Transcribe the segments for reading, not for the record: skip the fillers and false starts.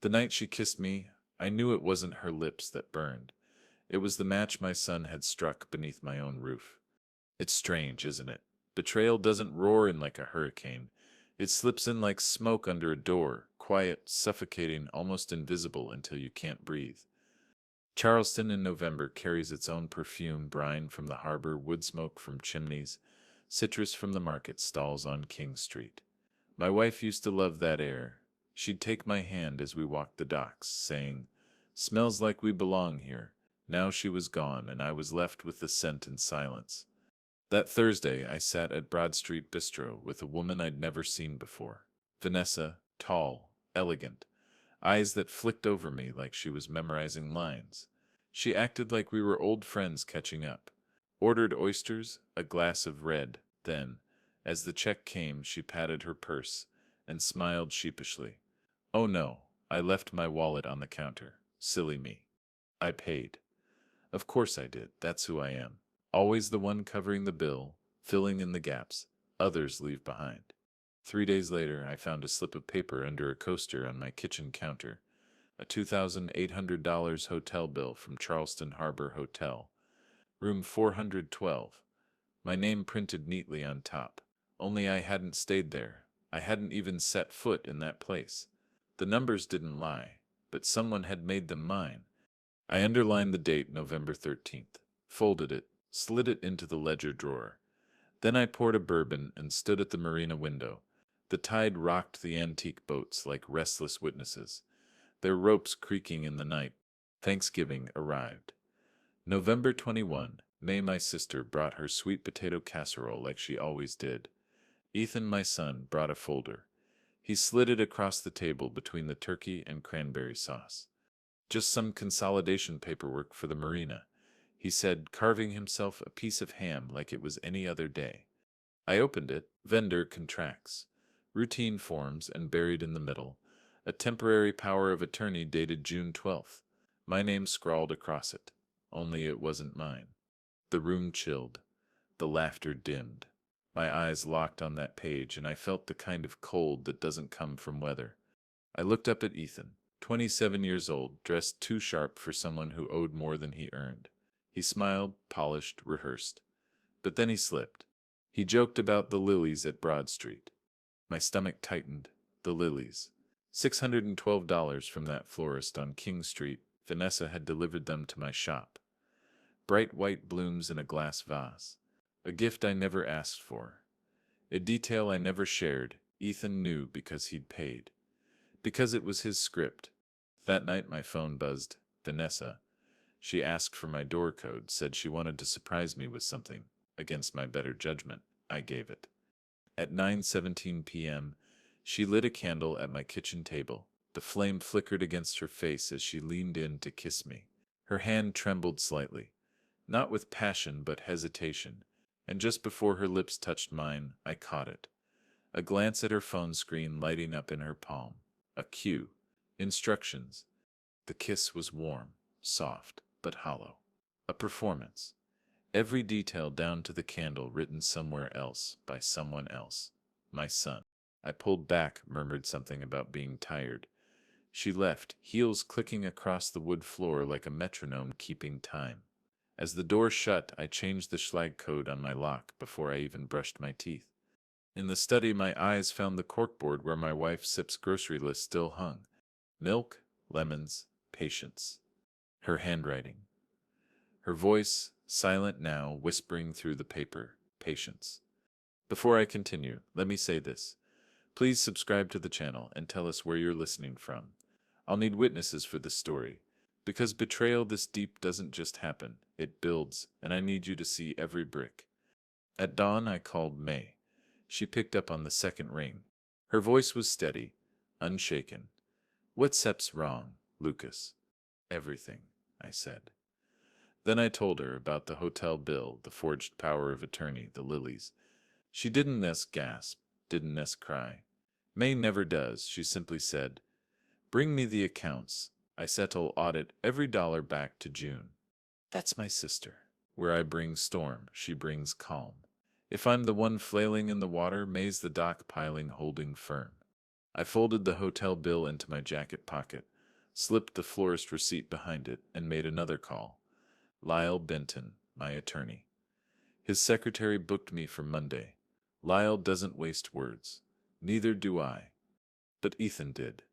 The night she kissed me, I knew it wasn't her lips that burned. It was the match my son had struck beneath my own roof. It's strange, isn't it? Betrayal doesn't roar in like a hurricane. It slips in like smoke under a door, quiet, suffocating, almost invisible until you can't breathe. Charleston in November carries its own perfume, brine from the harbor, wood smoke from chimneys, citrus from the market stalls on King Street. My wife used to love that air. She'd take my hand as we walked the docks, saying, "Smells like we belong here." Now she was gone, and I was left with the scent and silence. That Thursday, I sat at Broad Street Bistro with a woman I'd never seen before. Vanessa, tall, elegant, eyes that flicked over me like she was memorizing lines. She acted like we were old friends catching up. Ordered oysters, a glass of red, then, as the check came, she patted her purse and smiled sheepishly. Oh no, I left my wallet on the counter. Silly me. I paid. Of course I did. That's who I am. Always the one covering the bill, filling in the gaps others leave behind. 3 days later, I found a slip of paper under a coaster on my kitchen counter. A $2,800 hotel bill from Charleston Harbor Hotel, room 412. My name printed neatly on top. Only I hadn't stayed there. I hadn't even set foot in that place. The numbers didn't lie, but someone had made them mine. I underlined the date, November 13th, folded it, slid it into the ledger drawer. Then I poured a bourbon and stood at the marina window. The tide rocked the antique boats like restless witnesses, their ropes creaking in the night. Thanksgiving arrived. November 21, May, my sister, brought her sweet potato casserole like she always did. Ethan, my son, brought a folder. He slid it across the table between the turkey and cranberry sauce. Just some consolidation paperwork for the marina, he said, carving himself a piece of ham like it was any other day. I opened it. Vendor contracts. Routine forms, and buried in the middle, a temporary power of attorney dated June 12th. My name scrawled across it. Only it wasn't mine. The room chilled. The laughter dimmed. My eyes locked on that page, and I felt the kind of cold that doesn't come from weather. I looked up at Ethan, 27 years old, dressed too sharp for someone who owed more than he earned. He smiled, polished, rehearsed. But then he slipped. He joked about the lilies at Broad Street. My stomach tightened. The lilies. $612 from that florist on King Street. Vanessa had delivered them to my shop. Bright white blooms in a glass vase. A gift I never asked for. A detail I never shared. Ethan knew because he'd paid. Because it was his script. That night my phone buzzed. Vanessa. She asked for my door code, said she wanted to surprise me with something. Against my better judgment, I gave it. At 9:17 p.m., she lit a candle at my kitchen table. The flame flickered against her face as she leaned in to kiss me. Her hand trembled slightly, not with passion but hesitation, and just before her lips touched mine, I caught it. A glance at her phone screen lighting up in her palm. A cue. Instructions. The kiss was warm, soft, but hollow. A performance. Every detail down to the candle written somewhere else by someone else. My son. I pulled back, murmured something about being tired. She left, heels clicking across the wood floor like a metronome keeping time. As the door shut, I changed the Schlag code on my lock before I even brushed my teeth. In the study, my eyes found the corkboard where my wife Sip's grocery list still hung. Milk, lemons, patience. Her handwriting. Her voice, silent now, whispering through the paper, patience. Before I continue, let me say this. Please subscribe to the channel and tell us where you're listening from. I'll need witnesses for this story, because betrayal this deep doesn't just happen, it builds, and I need you to see every brick. At dawn, I called May. She picked up on the second ring. Her voice was steady, unshaken. "What's wrong, Lucas?" "Everything," I said. Then I told her about the hotel bill, the forged power of attorney, the lilies. She didn't gasp, didn't cry. May never does. She simply said, "Bring me the accounts. I settle audit every dollar back to June." That's my sister. Where I bring storm, she brings calm. If I'm the one flailing in the water, May's the dock piling holding firm. I folded the hotel bill into my jacket pocket, slipped the florist receipt behind it, and made another call. Lyle Benton, my attorney. His secretary booked me for Monday. Lyle doesn't waste words. Neither do I. But Ethan did.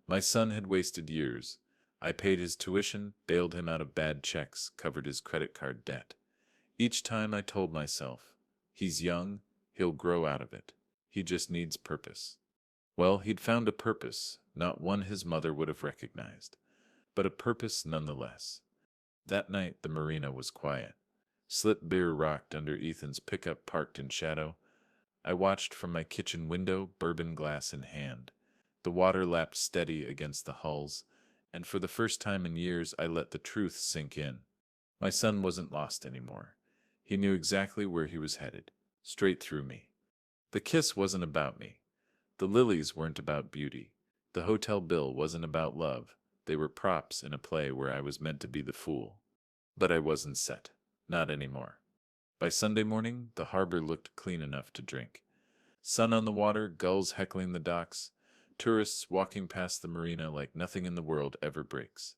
My son had wasted years. I paid his tuition, bailed him out of bad checks, covered his credit card debt. Each time I told myself, he's young, he'll grow out of it. He just needs purpose. Well, he'd found a purpose, not one his mother would have recognized, but a purpose nonetheless. That night the marina was quiet. Slip beer rocked under Ethan's pickup parked in shadow. I watched from my kitchen window, bourbon glass in hand. The water lapped steady against the hulls, and for the first time in years I let the truth sink in. My son wasn't lost anymore. He knew exactly where he was headed, straight through me. The kiss wasn't about me. The lilies weren't about beauty. The hotel bill wasn't about love. They were props in a play where I was meant to be the fool. But I wasn't set. Not anymore. By Sunday morning, the harbor looked clean enough to drink. Sun on the water, gulls heckling the docks, tourists walking past the marina like nothing in the world ever breaks.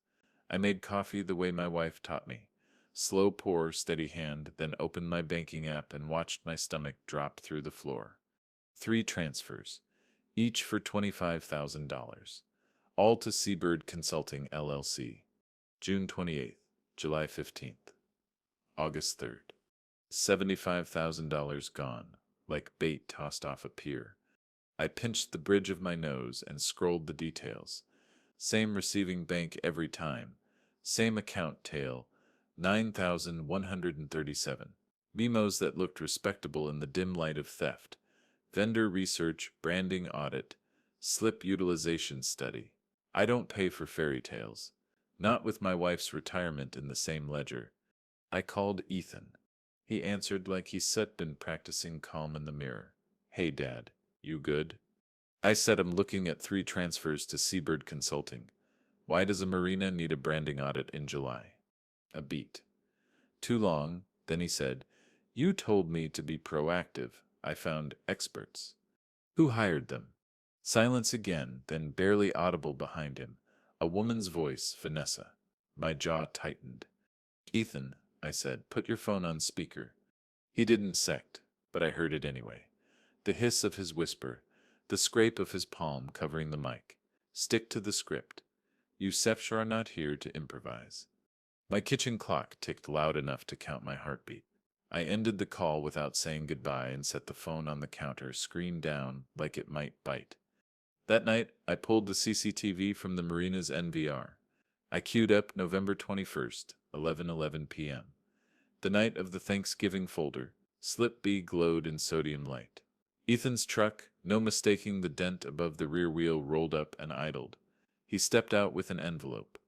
I made coffee the way my wife taught me. Slow pour, steady hand, then opened my banking app and watched my stomach drop through the floor. 3 transfers, each for $25,000. All to Seabird Consulting, LLC. June 28th, July 15th, August 3rd. $75,000 gone, like bait tossed off a pier. I pinched the bridge of my nose and scrolled the details. Same receiving bank every time. Same account tail, 9,137. Memos that looked respectable in the dim light of theft. Vendor research, branding audit, slip utilization study. I don't pay for fairy tales. Not with my wife's retirement in the same ledger. I called Ethan. He answered like he'd been practicing calm in the mirror. Hey Dad, you good? I said I'm looking at 3 transfers to Seabird Consulting. Why does a marina need a branding audit in July? A beat. Too long, then he said, you told me to be proactive. I found experts. Who hired them? Silence again, then barely audible behind him. A woman's voice, Vanessa. My jaw tightened. Ethan, I said, put your phone on speaker. He didn't sect, but I heard it anyway. The hiss of his whisper, the scrape of his palm covering the mic. Stick to the script. You Sefs are not here to improvise. My kitchen clock ticked loud enough to count my heartbeat. I ended the call without saying goodbye and set the phone on the counter, screen down like it might bite. That night, I pulled the CCTV from the marina's NVR. I queued up November 21st, 11:11 p.m. The night of the Thanksgiving folder. Slip B glowed in sodium light. Ethan's truck, no mistaking the dent above the rear wheel, rolled up and idled. He stepped out with an envelope.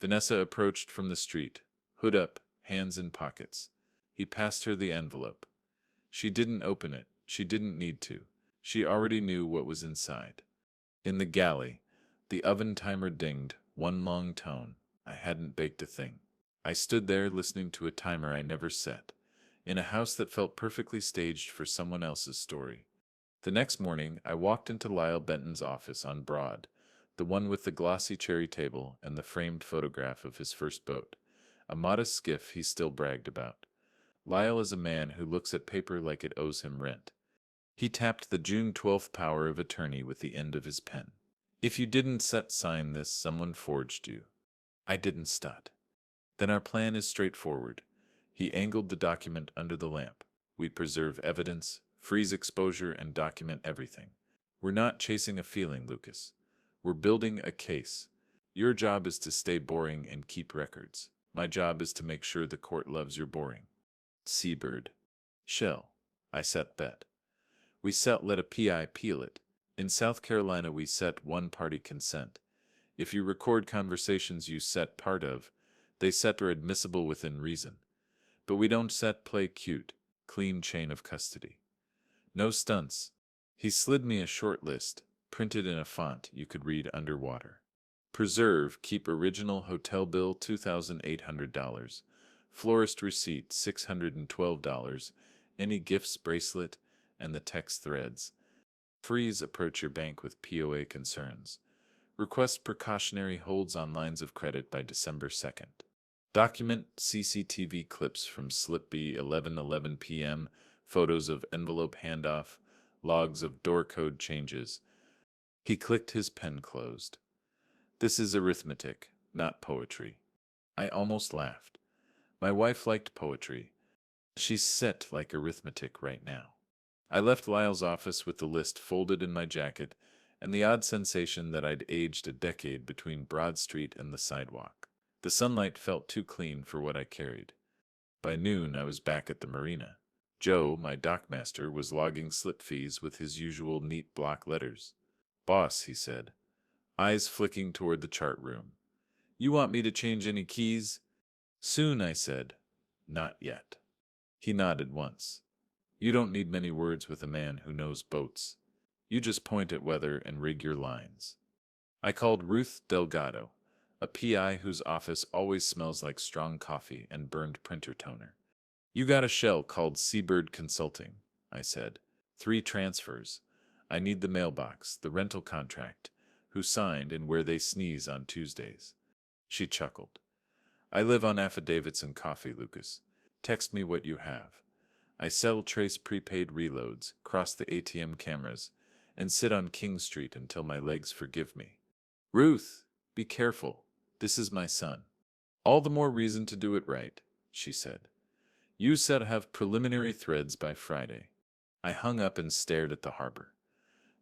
Vanessa approached from the street, hood up, hands in pockets. He passed her the envelope. She didn't open it. She didn't need to. She already knew what was inside. In the galley, the oven timer dinged, one long tone. I hadn't baked a thing. I stood there listening to a timer I never set, in a house that felt perfectly staged for someone else's story. The next morning, I walked into Lyle Benton's office on Broad, the one with the glossy cherry table and the framed photograph of his first boat, a modest skiff he still bragged about. Lyle is a man who looks at paper like it owes him rent. He tapped the June 12th power of attorney with the end of his pen. If you didn't sign this, someone forged you. I didn't stud. Then our plan is straightforward. He angled the document under the lamp. We preserve evidence, freeze exposure, and document everything. We're not chasing a feeling, Lucas. We're building a case. Your job is to stay boring and keep records. My job is to make sure the court loves your boring. Seabird. Shell. I set bet. We let a PI peel it. In South Carolina we set one-party consent. If you record conversations you set part of, they set are admissible within reason. But we don't set play cute, clean chain of custody. No stunts. He slid me a short list, printed in a font you could read underwater. Preserve, keep original hotel bill $2,800. Florist receipt $612. Any gifts bracelet, and the text threads. Freeze, approach your bank with POA concerns. Request precautionary holds on lines of credit by December 2nd. Document CCTV clips from Slip B 11:11 p.m., photos of envelope handoff, logs of door code changes. He clicked his pen closed. This is arithmetic, not poetry. I almost laughed. My wife liked poetry. She's set like arithmetic right now. I left Lyle's office with the list folded in my jacket and the odd sensation that I'd aged a decade between Broad Street and the sidewalk. The sunlight felt too clean for what I carried. By noon, I was back at the marina. Joe, my dockmaster, was logging slip fees with his usual neat block letters. "Boss," he said, eyes flicking toward the chart room. "You want me to change any keys?" "Soon," I said. "Not yet." He nodded once. "You don't need many words with a man who knows boats. You just point at weather and rig your lines." I called Ruth Delgado, a PI whose office always smells like strong coffee and burned printer toner. "You got a shell called Seabird Consulting," I said. "3 transfers. I need the mailbox, the rental contract, who signed and where they sneeze on Tuesdays." She chuckled. "I live on affidavits and coffee, Lucas. Text me what you have. I sell trace prepaid reloads, cross the ATM cameras, and sit on King Street until my legs forgive me." "Ruth, be careful. This is my son." "All the more reason to do it right," she said. "You said have preliminary threads by Friday." I hung up and stared at the harbor.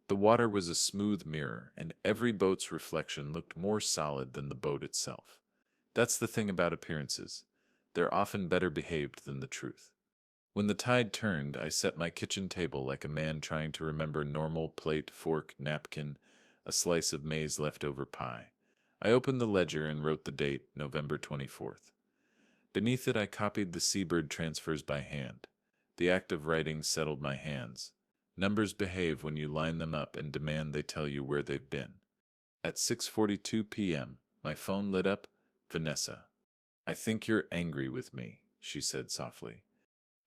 The water was a smooth mirror, and every boat's reflection looked more solid than the boat itself. That's the thing about appearances. They're often better behaved than the truth. When the tide turned, I set my kitchen table like a man trying to remember normal plate, fork, napkin, a slice of maize leftover pie. I opened the ledger and wrote the date, November 24th. Beneath it I copied the Seabird transfers by hand. The act of writing settled my hands. Numbers behave when you line them up and demand they tell you where they've been. At 6:42 p.m., my phone lit up. "Vanessa. I think you're angry with me," she said softly.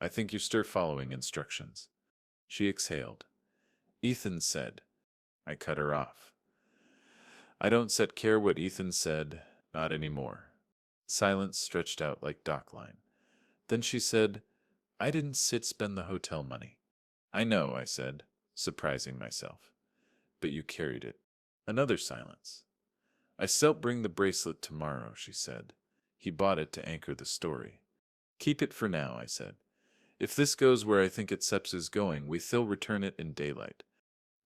"I think you stir following instructions." She exhaled. "Ethan said." I cut her off. "I don't set care what Ethan said, not anymore." Silence stretched out like dockline. Then she said, "I didn't spend the hotel money." "I know," I said, surprising myself. "But you carried it." Another silence. "I bring the bracelet tomorrow," she said. "He bought it to anchor the story." "Keep it for now," I said. "If this goes where I think it is going, we'll return it in daylight."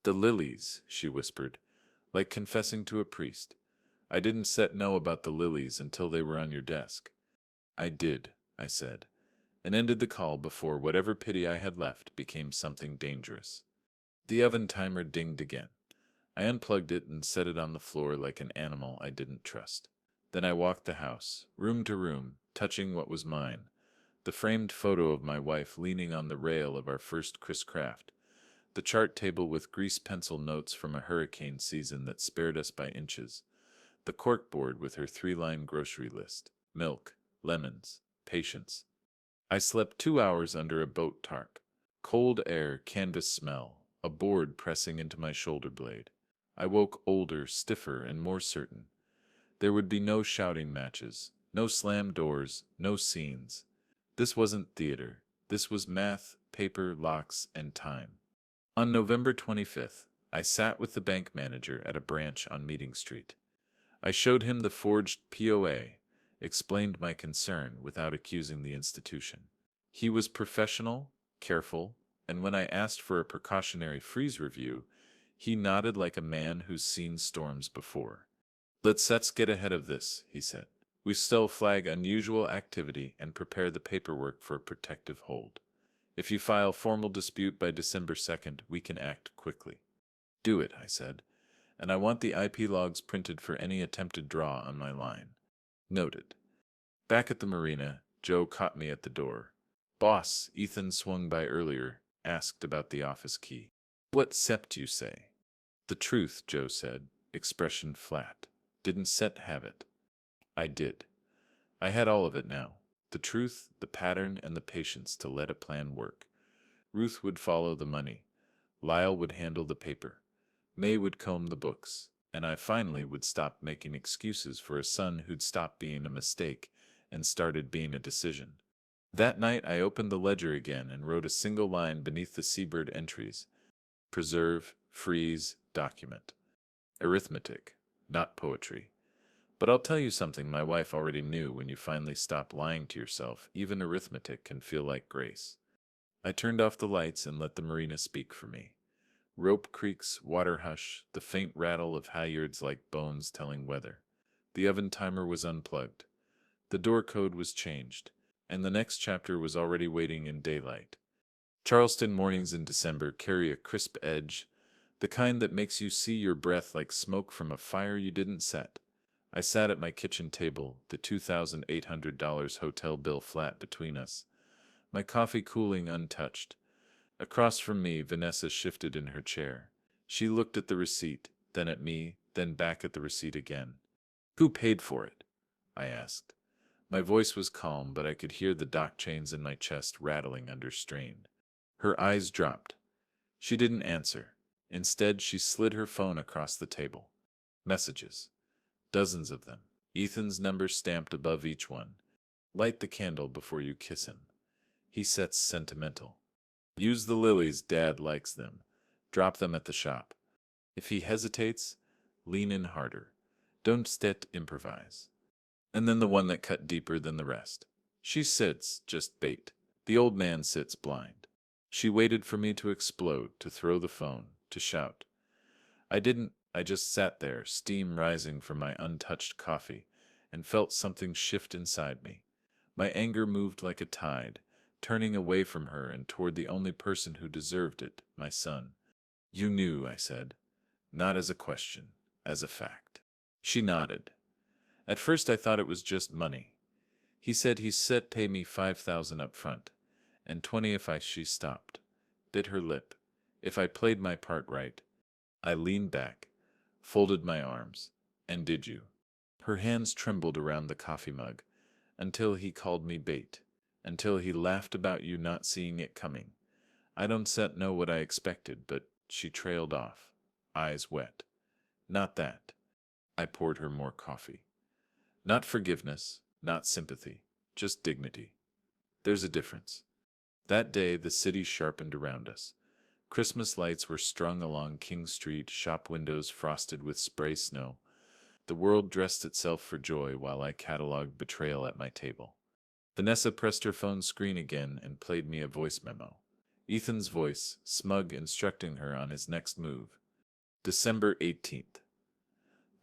"The lilies," she whispered, like confessing to a priest. "I didn't know about the lilies until they were on your desk." "I did," I said, and ended the call before whatever pity I had left became something dangerous. The oven timer dinged again. I unplugged it and set it on the floor like an animal I didn't trust. Then I walked the house, room to room, touching what was mine. The framed photo of my wife leaning on the rail of our first Chris Craft. The chart table with grease pencil notes from a hurricane season that spared us by inches. The corkboard with her 3-line grocery list. Milk, lemons, patience. I slept 2 hours under a boat tarp. Cold air, canvas smell, a board pressing into my shoulder blade. I woke older, stiffer, and more certain. There would be no shouting matches, no slammed doors, no scenes. This wasn't theater. This was math, paper, locks, and time. On November 25th, I sat with the bank manager at a branch on Meeting Street. I showed him the forged POA, explained my concern without accusing the institution. He was professional, careful, and when I asked for a precautionary freeze review, he nodded like a man who's seen storms before. Let's get ahead of this," he said. "We still flag unusual activity and prepare the paperwork for a protective hold. If you file formal dispute by December 2nd, we can act quickly." "Do it," I said, "and I want the IP logs printed for any attempted draw on my line." Noted. Back at the marina, Joe caught me at the door. "Boss," Ethan swung by earlier, asked about the office key. "What sept you say?" "The truth," Joe said, expression flat. "Didn't Set have it?" I did. I had all of it now. The truth, the pattern, and the patience to let a plan work. Ruth would follow the money. Lyle would handle the paper. May would comb the books. and I finally would stop making excuses for a son who'd stopped being a mistake and started being a decision. That night I opened the ledger again and wrote a single line beneath the seabird entries: preserve, freeze, document. Arithmetic, not poetry. But I'll tell you something my wife already knew: when you finally stop lying to yourself, even arithmetic can feel like grace. I turned off the lights and let the marina speak for me. Rope creaks, water hush, the faint rattle of halyards like bones telling weather. The oven timer was unplugged. The door code was changed, and the next chapter was already waiting in daylight. Charleston mornings in December carry a crisp edge, the kind that makes you see your breath like smoke from a fire you didn't set. I sat at my kitchen table, the $2,800 hotel bill flat between us, my coffee cooling untouched. Across from me, Vanessa shifted in her chair. She looked at the receipt, then at me, then back at the receipt again. "Who paid for it?" I asked. My voice was calm, but I could hear the dock chains in my chest rattling under strain. Her eyes dropped. She didn't answer. Instead, she slid her phone across the table. Messages. Dozens of them. Ethan's number stamped above each one. "Light the candle before you kiss him. He sets sentimental. Use the lilies, Dad likes them. Drop them at the shop. If he hesitates, lean in harder. Don't improvise." And then the one that cut deeper than the rest. "She sits, just bait. The old man sits blind." She waited for me to explode, to throw the phone, to shout. I didn't. I just sat there, steam rising from my untouched coffee, and felt something shift inside me. My anger moved like a tide, turning away from her and toward the only person who deserved it, my son. "You knew," I said, not as a question, as a fact. She nodded. "At first I thought it was just money. He said he said pay me 5,000 up front, and 20 if I..." She stopped, bit her lip. "If I played my part right." I leaned back, folded my arms. "And did you?" Her hands trembled around the coffee mug. "Until he called me bait. Until he laughed about you not seeing it coming. I don't set know what I expected, but..." She trailed off, eyes wet. "Not that." I poured her more coffee. "Not forgiveness, not sympathy, just dignity. There's a difference." That day the city sharpened around us. Christmas lights were strung along King Street, shop windows frosted with spray snow. The world dressed itself for joy while I catalogued betrayal at my table. Vanessa pressed her phone screen again and played me a voice memo. Ethan's voice, smug, instructing her on his next move. December 18th.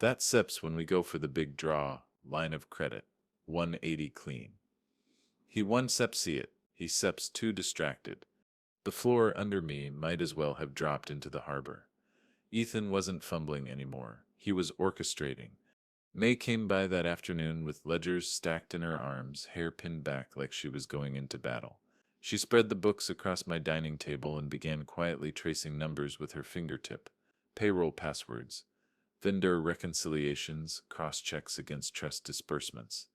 "That SEP's when we go for the big draw, line of credit. 180 clean. He one SEP see it, he SEP's too distracted." The floor under me might as well have dropped into the harbor. Ethan wasn't fumbling anymore. He was orchestrating. May came by that afternoon with ledgers stacked in her arms, hair pinned back like she was going into battle. She spread the books across my dining table and began quietly tracing numbers with her fingertip. Payroll passwords, vendor reconciliations, cross-checks against trust disbursements.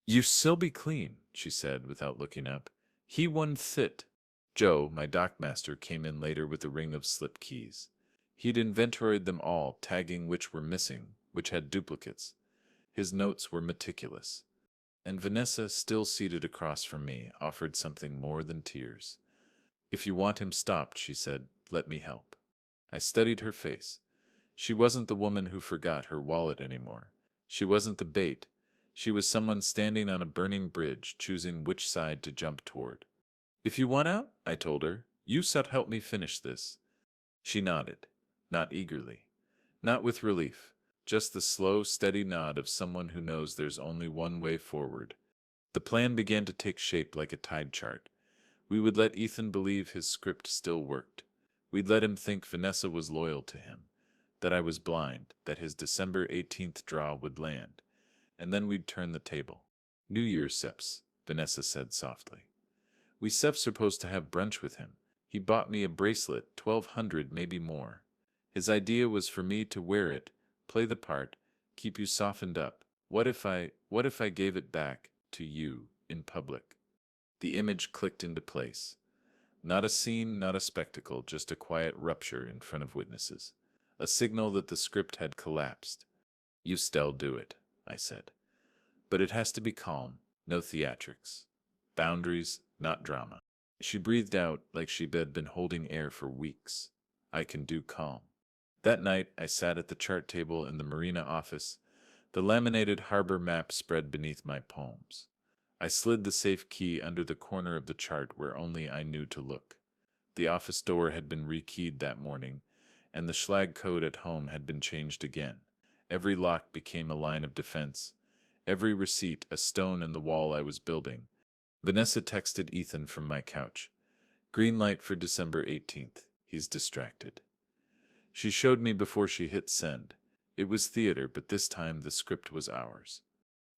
"You still be clean," she said without looking up. "He won fit." Joe, my dockmaster, came in later with a ring of slip keys. He'd inventoried them all, tagging which were missing, which had duplicates. His notes were meticulous. And Vanessa, still seated across from me, offered something more than tears. "If you want him stopped," she said, "let me help." I studied her face. She wasn't the woman who forgot her wallet anymore. She wasn't the bait. She was someone standing on a burning bridge, choosing which side to jump toward. "If you want out," I told her, "you should help me finish this." She nodded, not eagerly, not with relief, just the slow, steady nod of someone who knows there's only one way forward. The plan began to take shape like a tide chart. We would let Ethan believe his script still worked. We'd let him think Vanessa was loyal to him, that I was blind, that his December 18th draw would land. And then we'd turn the table. "New Year's Seps," Vanessa said softly. "We Sep's supposed to have brunch with him. He bought me a bracelet, 1,200, maybe more. His idea was for me to wear it, play the part, keep you softened up. What if I gave it back to you in public?" The image clicked into place. Not a scene, not a spectacle, just a quiet rupture in front of witnesses. a signal that the script had collapsed. "You still do it," I said. "But it has to be calm, no theatrics. Boundaries, not drama." She breathed out like she had been holding air for weeks. "I can do calm." That night, I sat at the chart table in the marina office, the laminated harbor map spread beneath my palms. I slid the safe key under the corner of the chart where only I knew to look. The office door had been rekeyed that morning, and the schlag code at home had been changed again. Every lock became a line of defense, every receipt a stone in the wall I was building. Vanessa texted Ethan from my couch. "Green light for December 18th. He's distracted." She showed me before she hit send. It was theater, but this time the script was ours.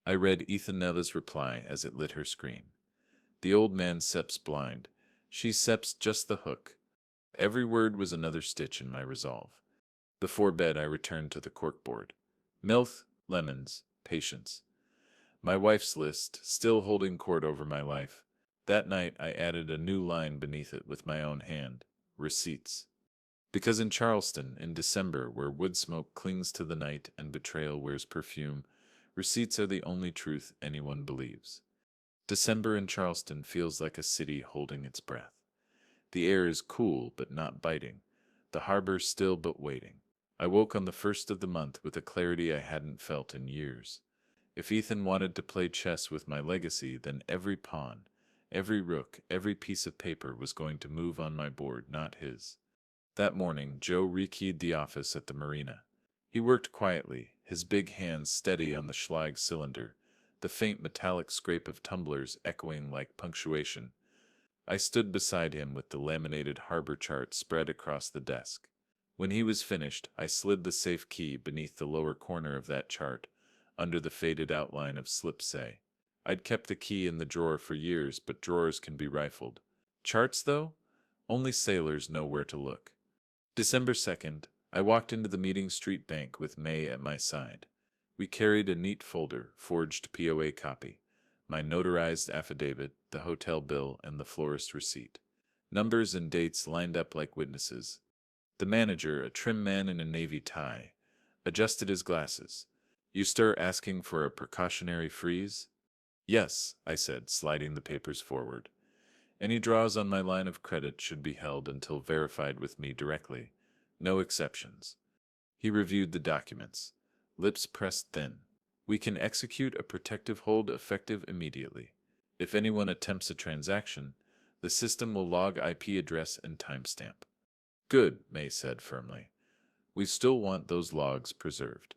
I read Ethan Nella's reply as it lit her screen. "The old man seps blind. She seps just the hook." Every word was another stitch in my resolve. Before bed I returned to the corkboard. Milk, lemons, patience. My wife's list, still holding court over my life. That night I added a new line beneath it with my own hand. Receipts. Because in Charleston, in December, where wood smoke clings to the night and betrayal wears perfume, receipts are the only truth anyone believes. December in Charleston feels like a city holding its breath. The air is cool but not biting, the harbor still but waiting. I woke on the first of the month with a clarity I hadn't felt in years. If Ethan wanted to play chess with my legacy, then every pawn, every rook, every piece of paper was going to move on my board, not his. That morning, Joe rekeyed the office at the marina. He worked quietly, his big hands steady on the schlag cylinder, the faint metallic scrape of tumblers echoing like punctuation. I stood beside him with the laminated harbor chart spread across the desk. When he was finished, I slid the safe key beneath the lower corner of that chart, under the faded outline of slip-say. I'd kept the key in the drawer for years, but drawers can be rifled. Charts, though? Only sailors know where to look. December 2nd, I walked into the Meeting Street Bank with May at my side. We carried a neat folder, forged POA copy, my notarized affidavit, the hotel bill, and the florist receipt. Numbers and dates lined up like witnesses. The manager, a trim man in a navy tie, adjusted his glasses. "You stir asking for a precautionary freeze?" "Yes," I said, sliding the papers forward. "Any draws on my line of credit should be held until verified with me directly. No exceptions." He reviewed the documents, lips pressed thin. "We can execute a protective hold effective immediately. If anyone attempts a transaction, the system will log IP address and timestamp." "Good," May said firmly. "We still want those logs preserved."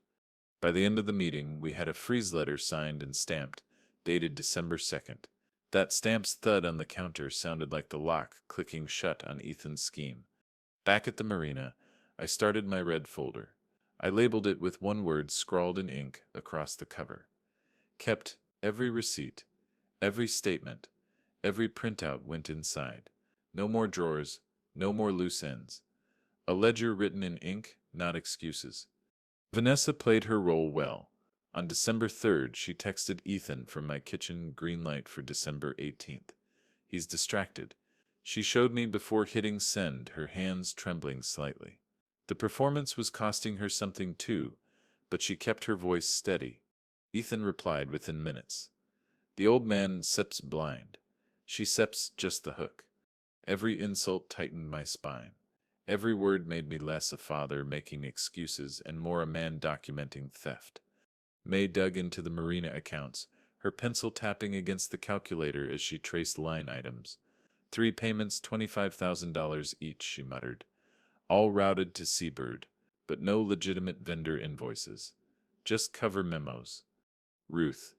By the end of the meeting, we had a freeze letter signed and stamped, dated December 2nd. That stamp's thud on the counter sounded like the lock clicking shut on Ethan's scheme. Back at the marina, I started my red folder. I labeled it with one word scrawled in ink across the cover. Kept every receipt, every statement, every printout went inside. No more drawers, no more loose ends. A ledger written in ink, not excuses. Vanessa played her role well. On December 3rd, she texted Ethan from my kitchen, "Green light for December 18th. He's distracted." She showed me before hitting send, her hands trembling slightly. The performance was costing her something too, but she kept her voice steady. Ethan replied within minutes. "The old man seps blind. She seps just the hook." Every insult tightened my spine. Every word made me less a father making excuses and more a man documenting theft. May dug into the marina accounts, her pencil tapping against the calculator as she traced line items. 3 payments, $25,000 each, she muttered. All routed to Seabird, but no legitimate vendor invoices. Just cover memos. Ruth,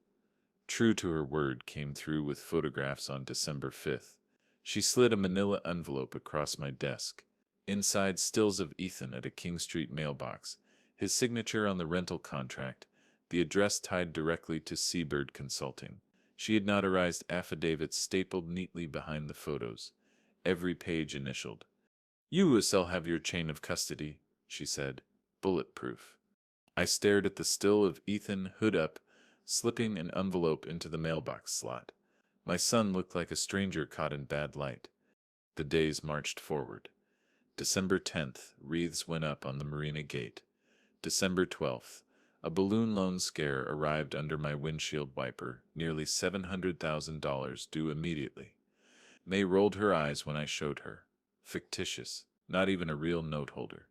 true to her word, came through with photographs on December 5th. She slid a manila envelope across my desk. Inside, stills of Ethan at a King Street mailbox, his signature on the rental contract, the address tied directly to Seabird Consulting. She had notarized affidavits stapled neatly behind the photos, every page initialed. "You shall have your chain of custody," she said, bulletproof. I stared at the still of Ethan, hood up, slipping an envelope into the mailbox slot. My son looked like a stranger caught in bad light. The days marched forward. December 10th, wreaths went up on the marina gate. December 12th, a balloon loan scare arrived under my windshield wiper, nearly $700,000 due immediately. May rolled her eyes when I showed her. Fictitious, not even a real note holder.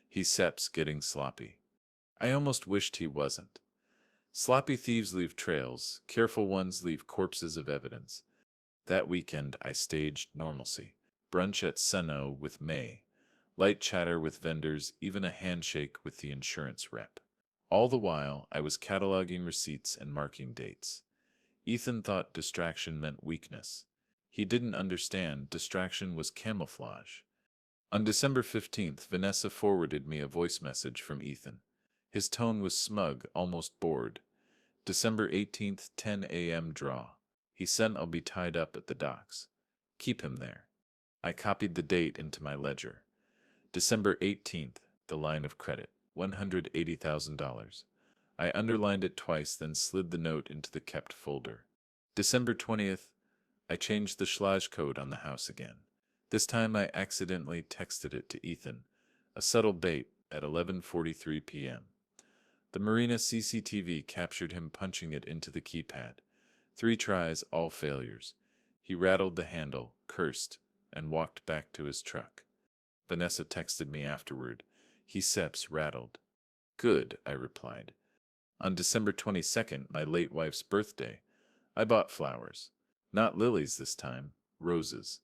He Seps getting sloppy. I almost wished he wasn't. Sloppy thieves leave trails, careful ones leave corpses of evidence. That weekend I staged normalcy. Brunch at Sunno with May. Light chatter with vendors, even a handshake with the insurance rep. All the while, I was cataloging receipts and marking dates. Ethan thought distraction meant weakness. He didn't understand distraction was camouflage. On December 15th, Vanessa forwarded me a voice message from Ethan. His tone was smug, almost bored. December 18th, 10 a.m. draw. He sent I'll be tied up at the docks. Keep him there. I copied the date into my ledger. December 18th, the line of credit, $180,000. I underlined it twice, then slid the note into the kept folder. December 20th, I changed the Schlage code on the house again. This time I accidentally texted it to Ethan, a subtle bait, at 11:43 p.m. The marina CCTV captured him punching it into the keypad. 3 tries, all failures. He rattled the handle, cursed, and walked back to his truck. Vanessa texted me afterward. He Seps rattled. Good, I replied. On December 22nd, my late wife's birthday, I bought flowers. Not lilies this time, roses.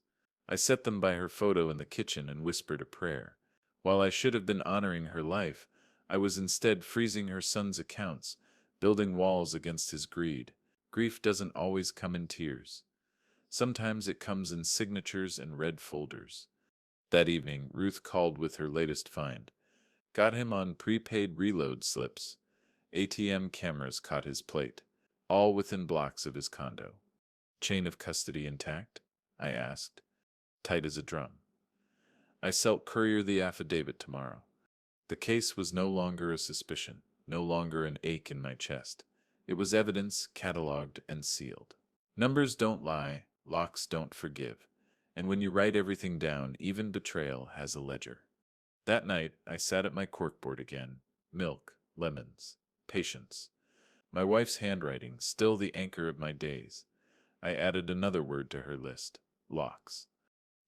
I set them by her photo in the kitchen and whispered a prayer. While I should have been honoring her life, I was instead freezing her son's accounts, building walls against his greed. Grief doesn't always come in tears. Sometimes it comes in signatures and red folders. That evening, Ruth called with her latest find. Got him on prepaid reload slips. ATM cameras caught his plate, all within blocks of his condo. Chain of custody intact? I asked. Tight as a drum. I shall courier the affidavit tomorrow. The case was no longer a suspicion, no longer an ache in my chest. It was evidence catalogued and sealed. Numbers don't lie, locks don't forgive, and when you write everything down, even betrayal has a ledger. That night, I sat at my corkboard again. Milk, lemons, patience. My wife's handwriting, still the anchor of my days. I added another word to her list, locks.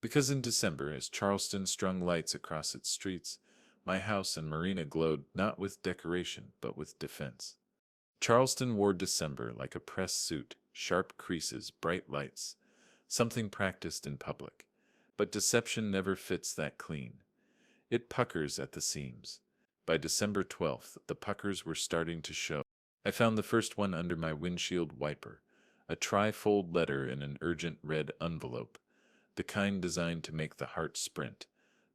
Because in December, as Charleston strung lights across its streets, my house and marina glowed not with decoration, but with defense. Charleston wore December like a press suit, sharp creases, bright lights, something practiced in public. But deception never fits that clean. It puckers at the seams. By December 12th, the puckers were starting to show. I found the first one under my windshield wiper, a tri-fold letter in an urgent red envelope, the kind designed to make the heart sprint.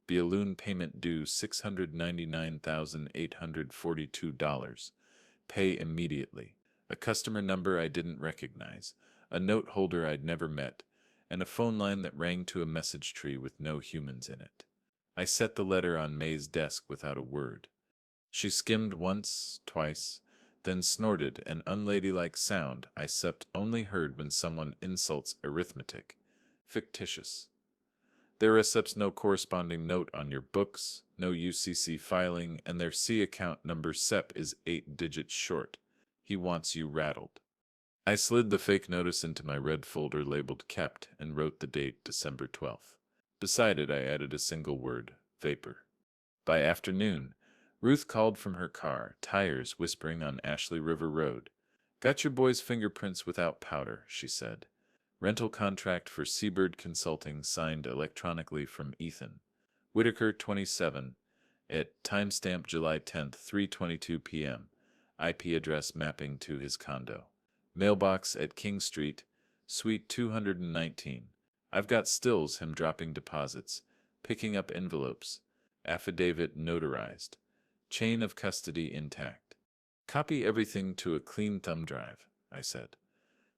Balloon payment due $699,842. Pay immediately. A customer number I didn't recognize, a note holder I'd never met, and a phone line that rang to a message tree with no humans in it. I set the letter on May's desk without a word. She skimmed once, twice, then snorted an unladylike sound I only heard when someone insults arithmetic. Fictitious. There accepts no corresponding note on your books, no UCC filing, and their C account number SEP is 8 digits short. He wants you rattled. I slid the fake notice into my red folder labeled kept and wrote the date December 12th. Beside it I added a single word, vapor. By afternoon, Ruth called from her car, tires whispering on Ashley River Road. Got your boy's fingerprints without powder, she said. Rental contract for Seabird Consulting signed electronically from Ethan. Whitaker 27, at timestamp July 10th, 3:22 p.m. IP address mapping to his condo. Mailbox at King Street, Suite 219. I've got stills him dropping deposits, picking up envelopes. Affidavit notarized. Chain of custody intact. Copy everything to a clean thumb drive, I said.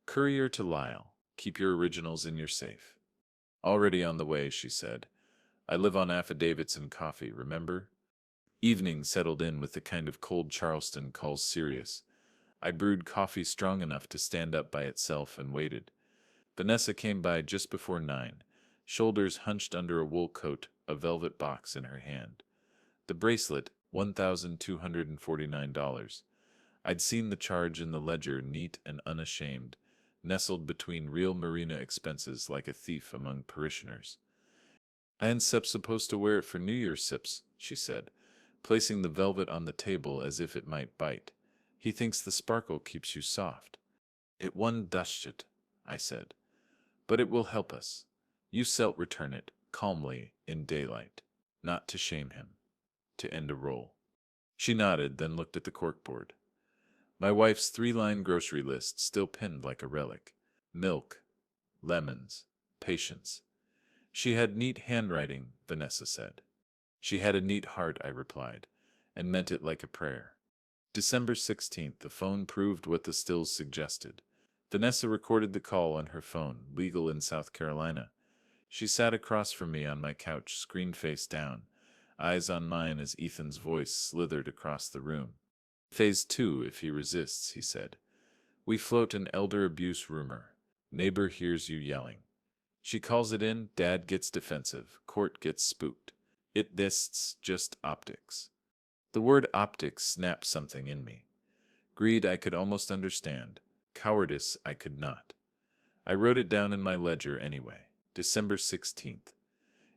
Courier to Lyle. Keep your originals in your safe. Already on the way, she said. I live on affidavits and coffee, remember? Evening settled in with the kind of cold Charleston calls serious. I brewed coffee strong enough to stand up by itself and waited. Vanessa came by just before 9, shoulders hunched under a wool coat, a velvet box in her hand. The bracelet, $1,249. I'd seen the charge in the ledger, neat and unashamed, nestled between real marina expenses like a thief among parishioners. "And Sep's supposed to wear it for New Year's, Sips," she said, placing the velvet on the table as if it might bite. "He thinks the sparkle keeps you soft." "It won't dash it," I said. "But it will help us. You shall return it, calmly, in daylight. Not to shame him. To end a roll." She nodded, then looked at the corkboard. My wife's three-line grocery list still pinned like a relic. Milk, lemons, patience. She had neat handwriting, Vanessa said. She had a neat heart, I replied, and meant it like a prayer. December 16th, the phone proved what the stills suggested. Vanessa recorded the call on her phone, legal in South Carolina. She sat across from me on my couch, screen face down, eyes on mine as Ethan's voice slithered across the room. "Phase 2 if he resists," he said. "We float an elder abuse rumor. Neighbor hears you yelling. She calls it in, dad gets defensive, court gets spooked. It this just optics." The word optics snapped something in me. Greed I could almost understand. Cowardice I could not. I wrote it down in my ledger anyway. December 16th.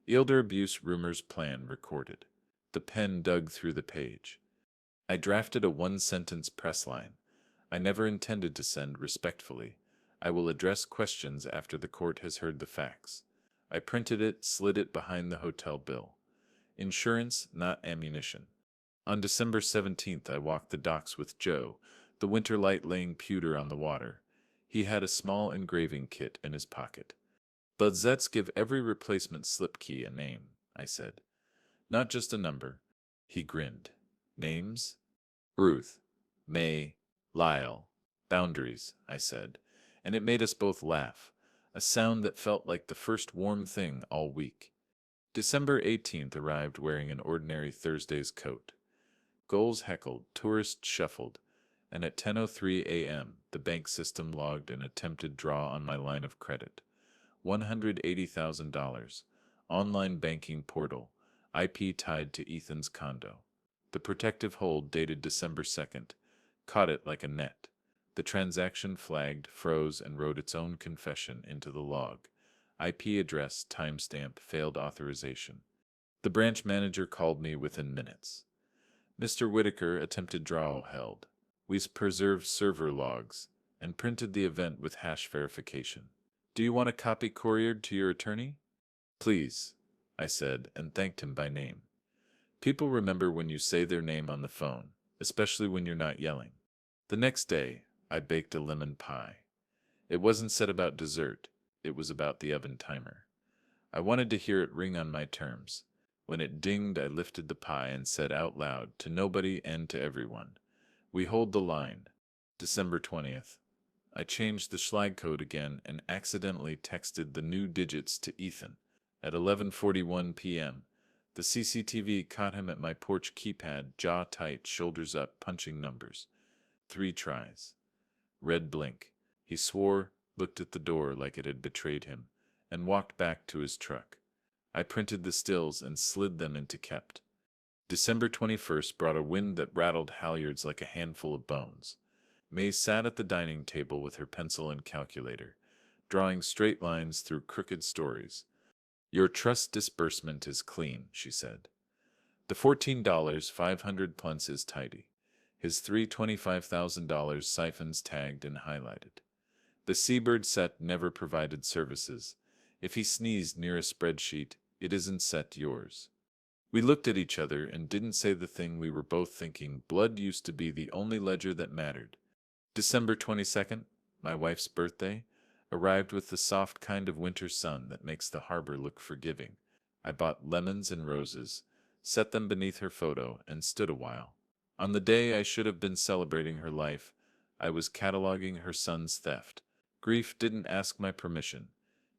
Elder abuse rumors plan recorded. The pen dug through the page. I drafted a one-sentence press line. I never intended to send respectfully. I will address questions after the court has heard the facts. I printed it, slid it behind the hotel bill. Insurance, not ammunition. On December 17th, I walked the docks with Joe, the winter light laying pewter on the water. He had a small engraving kit in his pocket. "Let's give every replacement slip key a name," I said. "Not just a number." He grinned. "Names?" "Ruth, May, Lyle, boundaries," I said, and it made us both laugh, a sound that felt like the first warm thing all week. December 18th arrived wearing an ordinary Thursday's coat. Goals heckled, tourists shuffled, and at 10:03 a.m. the bank system logged an attempted draw on my line of credit. $180,000. Online banking portal. IP tied to Ethan's condo. The protective hold dated December 2nd. Caught it like a net. The transaction flagged, froze, and wrote its own confession into the log. IP address, timestamp, failed authorization. The branch manager called me within minutes. "Mr. Whitaker, attempted draw held. We preserved server logs and printed the event with hash verification. Do you want a copy couriered to your attorney?" "Please," I said, and thanked him by name. People remember when you say their name on the phone, especially when you're not yelling. The next day, I baked a lemon pie. It wasn't said about dessert, it was about the oven timer. I wanted to hear it ring on my terms. When it dinged, I lifted the pie and said out loud, to nobody and to everyone, "We hold the line." December 20th. I changed the Schlag code again and accidentally texted the new digits to Ethan. At 11:41 p.m., the CCTV caught him at my porch keypad, jaw tight, shoulders up, punching numbers. 3 tries. Red blink. He swore, looked at the door like it had betrayed him, and walked back to his truck. I printed the stills and slid them into Kept. December 21st brought a wind that rattled halyards like a handful of bones. May sat at the dining table with her pencil and calculator, drawing straight lines through crooked stories. "Your trust disbursement is clean," she said. "The $14,500 plus is tidy. His $325,000 siphons tagged and highlighted. The Seabird set never provided services. If he sneezed near a spreadsheet, it isn't set yours." We looked at each other and didn't say the thing we were both thinking. Blood used to be the only ledger that mattered. December 22nd, my wife's birthday, arrived with the soft kind of winter sun that makes the harbor look forgiving. I bought lemons and roses, set them beneath her photo, and stood a while. On the day I should have been celebrating her life, I was cataloging her son's theft. Grief didn't ask my permission.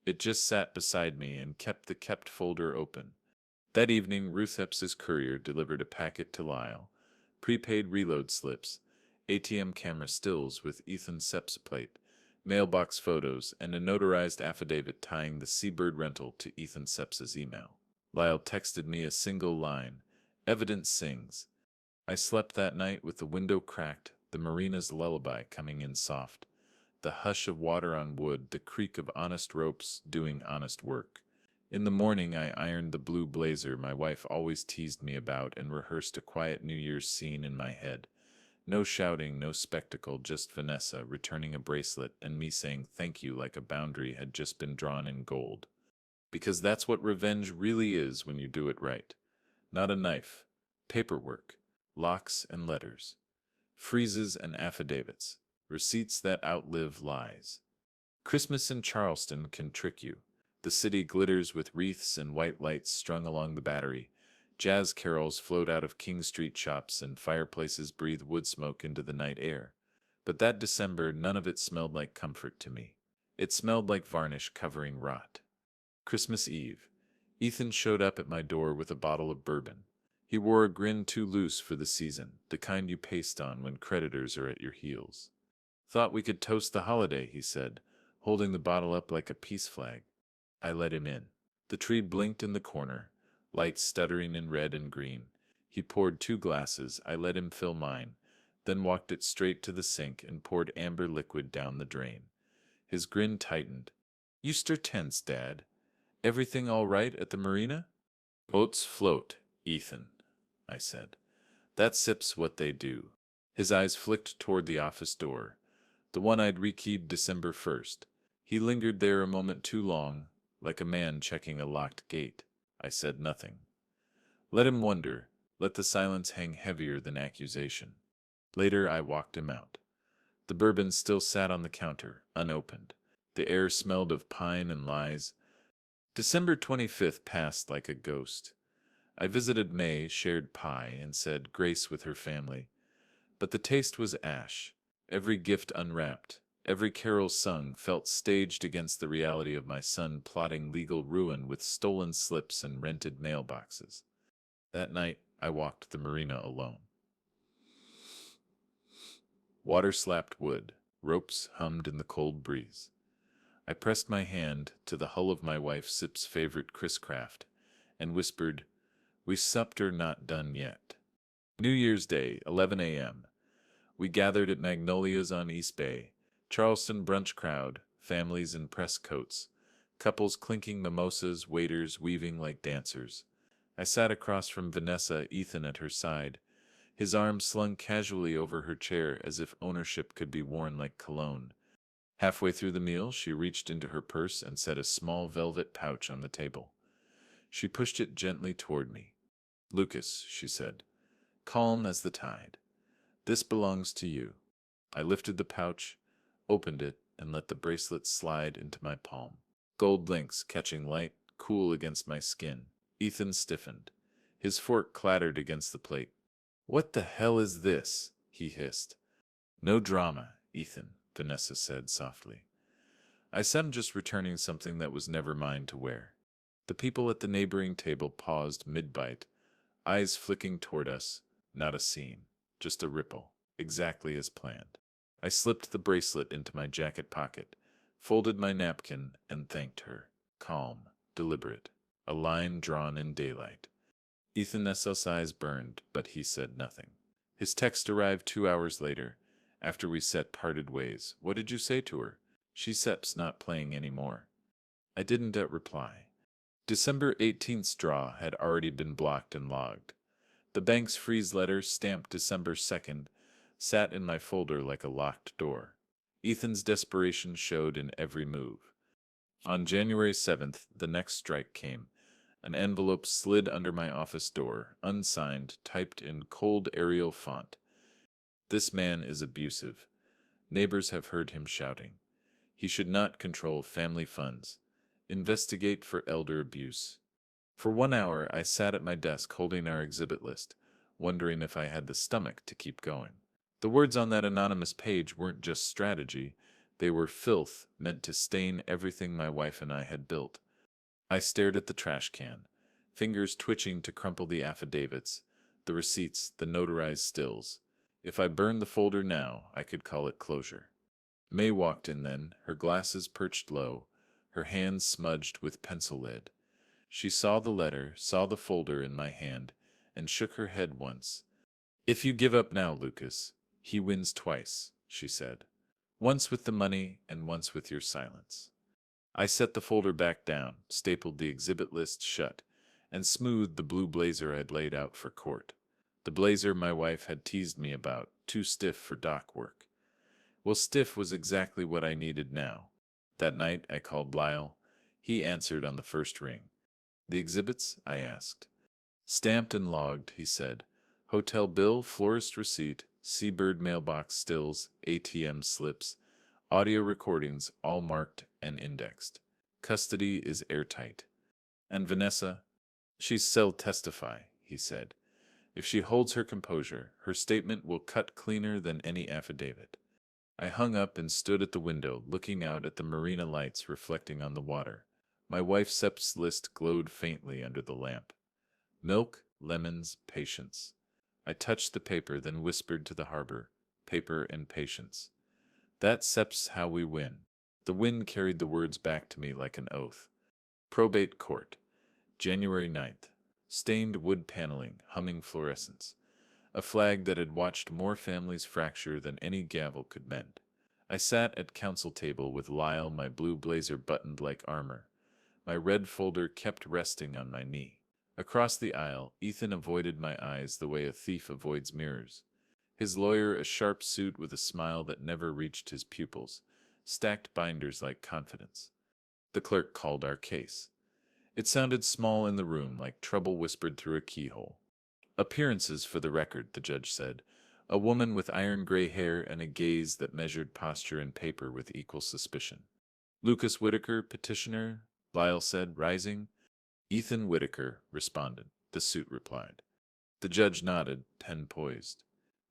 It just sat beside me and kept the kept folder open. That evening, Ruth Epps's courier delivered a packet to Lyle. Prepaid reload slips, ATM camera stills with Ethan Sepp's plate, mailbox photos, and a notarized affidavit tying the Seabird rental to Ethan Sepp's email. Lyle texted me a single line. Evidence sings. I slept that night with the window cracked, the marina's lullaby coming in soft. The hush of water on wood, the creak of honest ropes doing honest work. In the morning I ironed the blue blazer my wife always teased me about and rehearsed a quiet New Year's scene in my head. No shouting, no spectacle, just Vanessa returning a bracelet and me saying thank you like a boundary had just been drawn in gold. Because that's what revenge really is when you do it right. Not a knife. Paperwork. Locks and letters. Freezes and affidavits. Receipts that outlive lies. Christmas in Charleston can trick you. The city glitters with wreaths and white lights strung along the Battery. Jazz carols float out of King Street shops and fireplaces breathe wood smoke into the night air. But that December, none of it smelled like comfort to me. It smelled like varnish covering rot. Christmas Eve. Ethan showed up at my door with a bottle of bourbon. He wore a grin too loose for the season, the kind you paste on when creditors are at your heels. Thought we could toast the holiday, he said, holding the bottle up like a peace flag. I let him in. The tree blinked in the corner, lights stuttering in red and green. He poured 2 glasses. I let him fill mine, then walked it straight to the sink and poured amber liquid down the drain. His grin tightened. You stir tense, Dad. Everything all right at the marina? Boats float, Ethan, I said. That sip's what they do. His eyes flicked toward the office door, the one I'd rekeyed December 1st. He lingered there a moment too long, like a man checking a locked gate. I said nothing. Let him wonder. Let the silence hang heavier than accusation. Later I walked him out. The bourbon still sat on the counter, unopened. The air smelled of pine and lies. December 25th passed like a ghost. I visited May, shared pie, and said grace with her family. But the taste was ash. Every gift unwrapped, every carol sung felt staged against the reality of my son plotting legal ruin with stolen slips and rented mailboxes. That night, I walked the marina alone. Water slapped wood, ropes hummed in the cold breeze. I pressed my hand to the hull of my wife Sip's favorite Chris Craft and whispered, "We supped or not done yet." New Year's Day, 11 a.m. We gathered at Magnolia's on East Bay. Charleston brunch crowd, families in press coats, couples clinking mimosas, waiters weaving like dancers. I sat across from Vanessa, Ethan at her side, his arms slung casually over her chair as if ownership could be worn like cologne. Halfway through the meal, she reached into her purse and set a small velvet pouch on the table. She pushed it gently toward me. "Lucas," she said, calm as the tide, "this belongs to you." I lifted the pouch, opened it, and let the bracelet slide into my palm. Gold links catching light, cool against my skin. Ethan stiffened. His fork clattered against the plate. "What the hell is this?" he hissed. "No drama, Ethan," Vanessa said softly. I said I'm just returning something that was never mine to wear. The people at the neighboring table paused mid-bite, eyes flicking toward us. Not a scene, just a ripple, exactly as planned. I slipped the bracelet into my jacket pocket, folded my napkin, and thanked her. Calm, deliberate, a line drawn in daylight. Ethan Nessel's eyes burned, but he said nothing. His text arrived 2 hours later, after we set parted ways. "What did you say to her?" "She sep's not playing anymore." I didn't reply. December 18th's draw had already been blocked and logged. The bank's freeze letter, stamped December 2nd, sat in my folder like a locked door. Ethan's desperation showed in every move. On January 7th, the next strike came. An envelope slid under my office door, unsigned, typed in cold Arial font. "This man is abusive. Neighbors have heard him shouting. He should not control family funds. Investigate for elder abuse." For 1 hour, I sat at my desk holding our exhibit list, wondering if I had the stomach to keep going. The words on that anonymous page weren't just strategy. They were filth meant to stain everything my wife and I had built. I stared at the trash can, fingers twitching to crumple the affidavits, the receipts, the notarized stills. If I burned the folder now, I could call it closure. May walked in then, her glasses perched low, her hands smudged with pencil lead. She saw the letter, saw the folder in my hand, and shook her head once. If you give up now, Lucas, he wins twice, she said. Once with the money and once with your silence. I set the folder back down, stapled the exhibit list shut, and smoothed the blue blazer I'd laid out for court. The blazer my wife had teased me about, too stiff for dock work. Well, stiff was exactly what I needed now. That night I called Lyle. He answered on the first ring. The exhibits? I asked. Stamped and logged, he said. Hotel bill, florist receipt, seabird mailbox stills, ATM slips, audio recordings, all marked and indexed. Custody is airtight. And Vanessa? She shall testify, he said. If she holds her composure, her statement will cut cleaner than any affidavit. I hung up and stood at the window, looking out at the marina lights reflecting on the water. My wife's SEP's list glowed faintly under the lamp. Milk, lemons, patience. I touched the paper, then whispered to the harbor, paper and patience. That SEP's how we win. The wind carried the words back to me like an oath. Probate court. January 9th. Stained wood paneling, humming fluorescence. A flag that had watched more families fracture than any gavel could mend. I sat at council table with Lyle, my blue blazer buttoned like armor. My red folder kept resting on my knee. Across the aisle, Ethan avoided my eyes the way a thief avoids mirrors. His lawyer, a sharp suit with a smile that never reached his pupils, stacked binders like confidence. The clerk called our case. It sounded small in the room, like trouble whispered through a keyhole. Appearances for the record, the judge said. A woman with iron gray hair and a gaze that measured posture and paper with equal suspicion. Lucas Whitaker, petitioner, Lyle said, rising. Ethan Whitaker, respondent, the suit replied. The judge nodded, pen poised.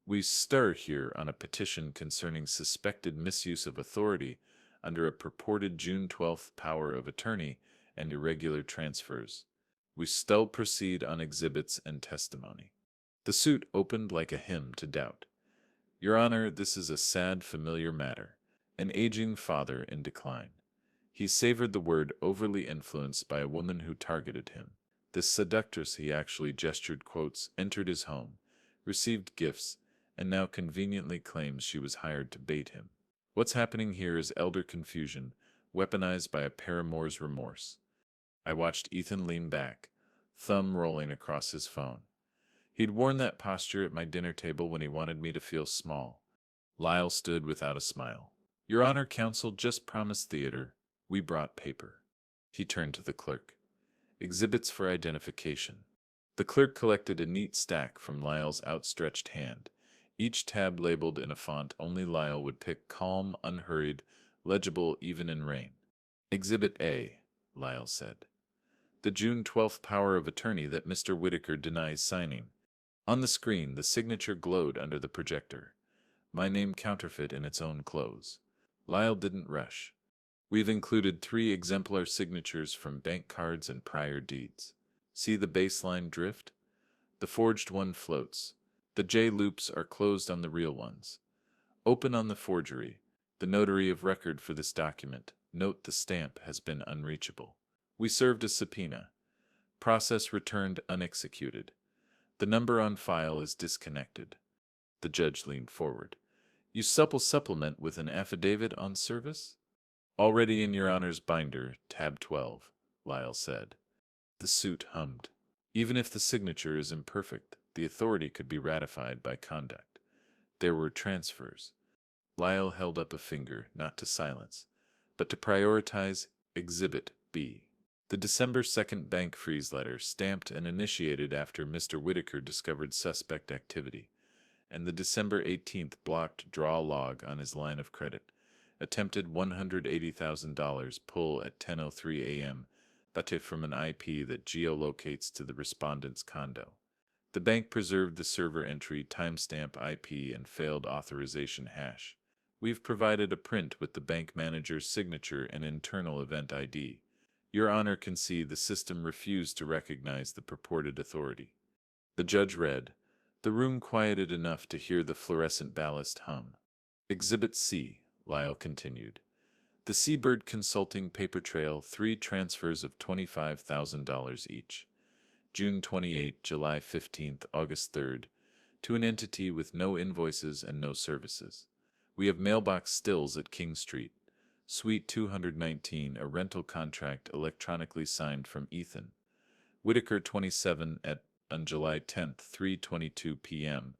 We stir here on a petition concerning suspected misuse of authority under a purported June 12th power of attorney and irregular transfers. We still proceed on exhibits and testimony. The suit opened like a hymn to doubt. Your Honor, this is a sad, familiar matter. An aging father in decline. He savored the word overly influenced by a woman who targeted him. This seductress, he actually gestured quotes, entered his home, received gifts, and now conveniently claims she was hired to bait him. What's happening here is elder confusion, weaponized by a paramour's remorse. I watched Ethan lean back, thumb rolling across his phone. He'd worn that posture at my dinner table when he wanted me to feel small. Lyle stood without a smile. Your Honor, counsel just promised theater. We brought paper. He turned to the clerk. Exhibits for identification. The clerk collected a neat stack from Lyle's outstretched hand, each tab labeled in a font only Lyle would pick, calm, unhurried, legible even in rain. Exhibit A, Lyle said. The June 12th power of attorney that Mr. Whitaker denies signing. On the screen, the signature glowed under the projector. My name counterfeit in its own clothes. Lyle didn't rush. We've included 3 exemplar signatures from bank cards and prior deeds. See the baseline drift? The forged one floats. The J loops are closed on the real ones. Open on the forgery. The notary of record for this document. Note the stamp has been unreachable. We served a subpoena. Process returned unexecuted. The number on file is disconnected. The judge leaned forward. You supplement with an affidavit on service? Already in your Honor's binder, tab 12, Lyle said. The suit hummed. Even if the signature is imperfect, the authority could be ratified by conduct. There were transfers. Lyle held up a finger, not to silence, but to prioritize Exhibit B. The December 2nd bank freeze letter, stamped and initiated after Mr. Whitaker discovered suspect activity, and the December 18th blocked draw log on his line of credit, attempted $180,000 pull at 10:03 a.m., but from an IP that geolocates to the respondent's condo. The bank preserved the server entry, timestamp IP, and failed authorization hash. We've provided a print with the bank manager's signature and internal event ID. Your Honor can see the system refused to recognize the purported authority. The judge read. The room quieted enough to hear the fluorescent ballast hum. Exhibit C, Lyle continued. The Seabird Consulting paper trail, 3 transfers of $25,000 each. June 28, July 15th, August 3rd, to an entity with no invoices and no services. We have mailbox stills at King Street. Suite 219, a rental contract electronically signed from Ethan Whitaker 27 on July 10th, 3:22 p.m.,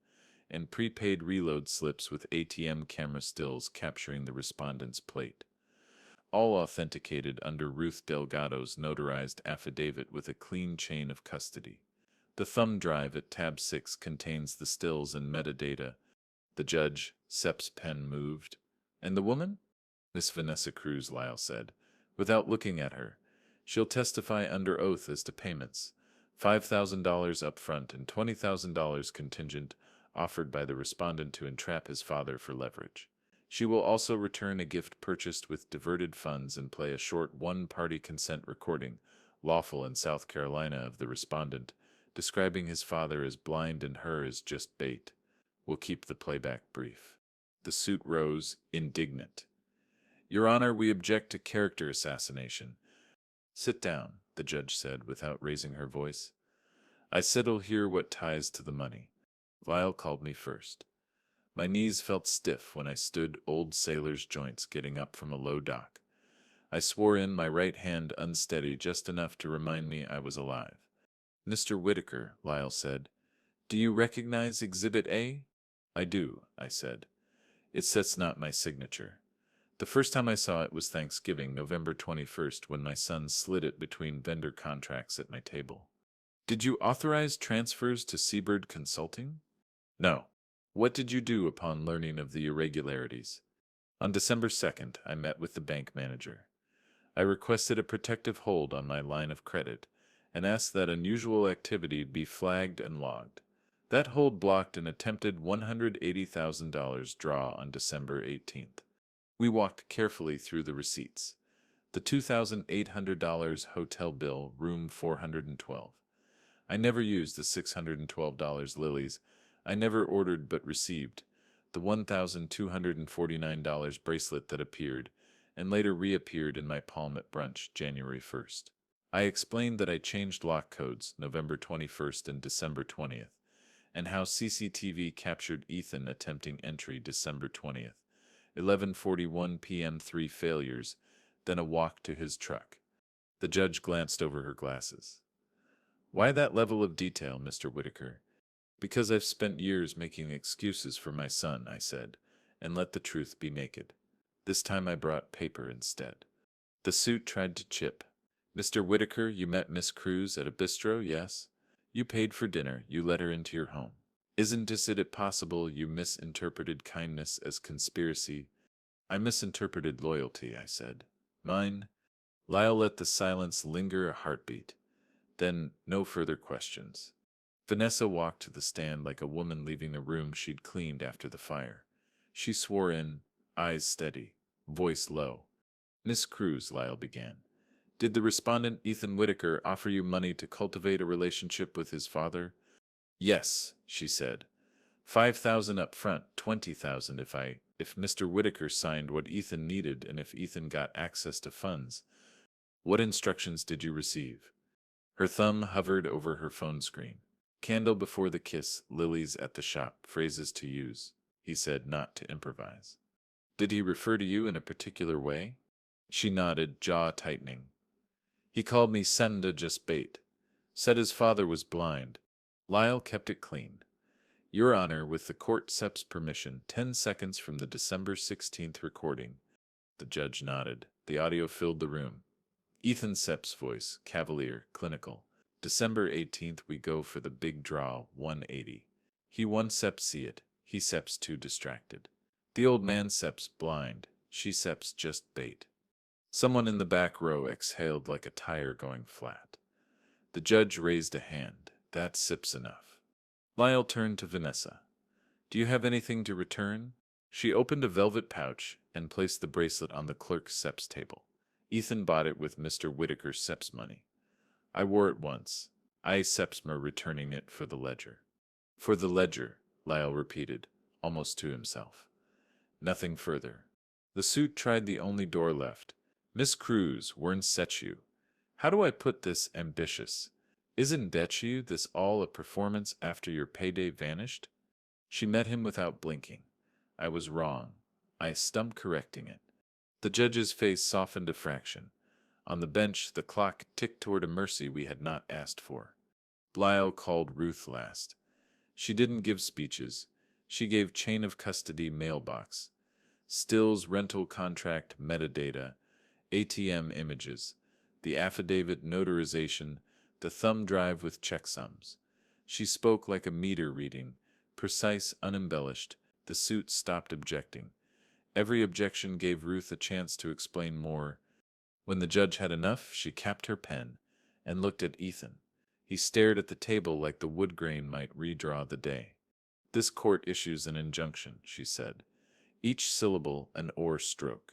and prepaid reload slips with ATM camera stills capturing the respondent's plate. All authenticated under Ruth Delgado's notarized affidavit with a clean chain of custody. The thumb drive at tab 6 contains the stills and metadata. The judge, Sepp's pen moved. And the woman? Miss Vanessa Cruz, Lyle said, without looking at her. She'll testify under oath as to payments. $5,000 up front and $20,000 contingent offered by the respondent to entrap his father for leverage. She will also return a gift purchased with diverted funds and play a short one-party consent recording, lawful in South Carolina, of the respondent, describing his father as blind and her as just bait. We'll keep the playback brief. The suit rose, indignant. Your Honor, we object to character assassination. Sit down, the judge said, without raising her voice. I said'll hear what ties to the money. Lyle called me first. My knees felt stiff when I stood old sailor's joints getting up from a low dock. I swore in, my right hand unsteady, just enough to remind me I was alive. Mr. Whitaker, Lyle said, do you recognize Exhibit A? I do, I said. It says not my signature. The first time I saw it was Thanksgiving, November 21st, when my son slid it between vendor contracts at my table. Did you authorize transfers to Seabird Consulting? No. What did you do upon learning of the irregularities? On December 2nd, I met with the bank manager. I requested a protective hold on my line of credit and asked that unusual activity be flagged and logged. That hold blocked an attempted $180,000 draw on December 18th. We walked carefully through the receipts. The $2,800 hotel bill, room 412. I never used the $612 lilies. I never ordered but received. The $1,249 bracelet that appeared, and later reappeared in my palm at brunch, January 1st. I explained that I changed lock codes, November 21st and December 20th, and how CCTV captured Ethan attempting entry December 20th. 11:41 p.m. 3 failures, then a walk to his truck. The judge glanced over her glasses. Why that level of detail, Mr. Whitaker? Because I've spent years making excuses for my son, I said, and let the truth be naked. This time I brought paper instead. The suit tried to chip. Mr. Whitaker, you met Miss Cruz at a bistro, yes? You paid for dinner, you let her into your home. Isn't it possible you misinterpreted kindness as conspiracy? I misinterpreted loyalty, I said. Mine? Lyle let the silence linger a heartbeat. Then, no further questions. Vanessa walked to the stand like a woman leaving the room she'd cleaned after the fire. She swore in, eyes steady, voice low. Miss Cruz, Lyle began. Did the respondent, Ethan Whitaker, offer you money to cultivate a relationship with his father? Yes, she said. 5,000 up front, 20,000 if Mr. Whitaker signed what Ethan needed and if Ethan got access to funds. What instructions did you receive? Her thumb hovered over her phone screen. Candle before the kiss, lilies at the shop, phrases to use, he said, not to improvise. Did he refer to you in a particular way? She nodded, jaw tightening. He called me Senda just bait. Said his father was blind. Lyle kept it clean. Your Honor, with the court Sepp's permission, 10 seconds from the December 16th recording. The judge nodded. The audio filled the room. Ethan Sepp's voice, cavalier, clinical. December 18th, we go for the big draw, 180. He won Sepp see it. He Sepp's too distracted. The old man Sepp's blind. She Sepp's just bait. Someone in the back row exhaled like a tire going flat. The judge raised a hand. That's Sepp's enough. Lyle turned to Vanessa. Do you have anything to return? She opened a velvet pouch and placed the bracelet on the clerk Sepp's table. Ethan bought it with Mr. Whitaker Sepp's money. I wore it once. I Seppsmer returning it for the ledger. For the ledger, Lyle repeated, almost to himself. Nothing further. The suit tried the only door left. Miss Cruz, weren't set you. How do I put this ambitious? Isn't that you this all a performance after your payday vanished? She met him without blinking. I was wrong. I stumped correcting it. The judge's face softened a fraction. On the bench, the clock ticked toward a mercy we had not asked for. Blyle called Ruth last. She didn't give speeches. She gave chain of custody mailbox. Stills rental contract metadata, ATM images, the affidavit notarization, the thumb drive with checksums. She spoke like a meter reading, precise, unembellished. The suit stopped objecting. Every objection gave Ruth a chance to explain more. When the judge had enough, she capped her pen and looked at Ethan. He stared at the table like the wood grain might redraw the day. This court issues an injunction, she said. Each syllable an oar stroke.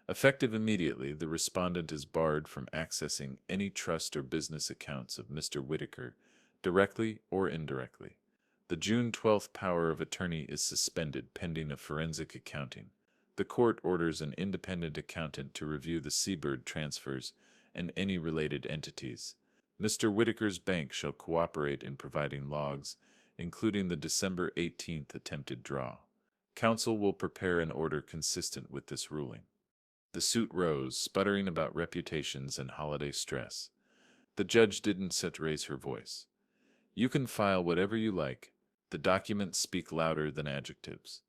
Effective immediately, the respondent is barred from accessing any trust or business accounts of Mr. Whitaker, directly or indirectly. The June 12th power of attorney is suspended pending a forensic accounting. The court orders an independent accountant to review the Seabird transfers and any related entities. Mr. Whitaker's bank shall cooperate in providing logs, including the December 18th attempted draw. Counsel will prepare an order consistent with this ruling. The suit rose, sputtering about reputations and holiday stress. The judge didn't raise her voice. You can file whatever you like. The documents speak louder than adjectives.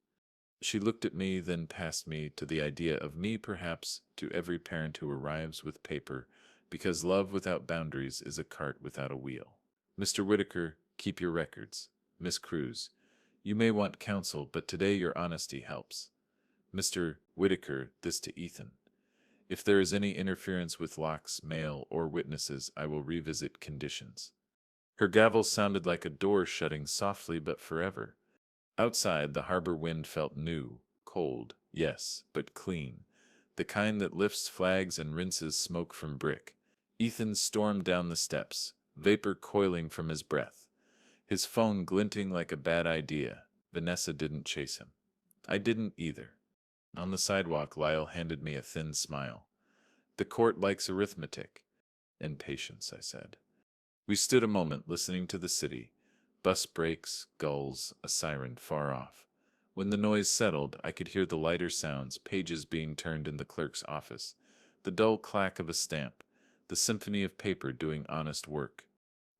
She looked at me, then past me, to the idea of me perhaps, to every parent who arrives with paper, because love without boundaries is a cart without a wheel. Mr. Whitaker, keep your records. Miss Cruz, you may want counsel, but today your honesty helps. Mr. Whitaker, this to Ethan. If there is any interference with Locke's mail or witnesses, I will revisit conditions. Her gavel sounded like a door shutting softly but forever. Outside, the harbor wind felt new, cold, yes, but clean, the kind that lifts flags and rinses smoke from brick. Ethan stormed down the steps, vapor coiling from his breath, his phone glinting like a bad idea. Vanessa didn't chase him. I didn't either. On the sidewalk, Lyle handed me a thin smile. The court likes arithmetic. And patience, I said. We stood a moment listening to the city. Bus brakes, gulls, a siren far off. When the noise settled, I could hear the lighter sounds, pages being turned in the clerk's office, the dull clack of a stamp, the symphony of paper doing honest work.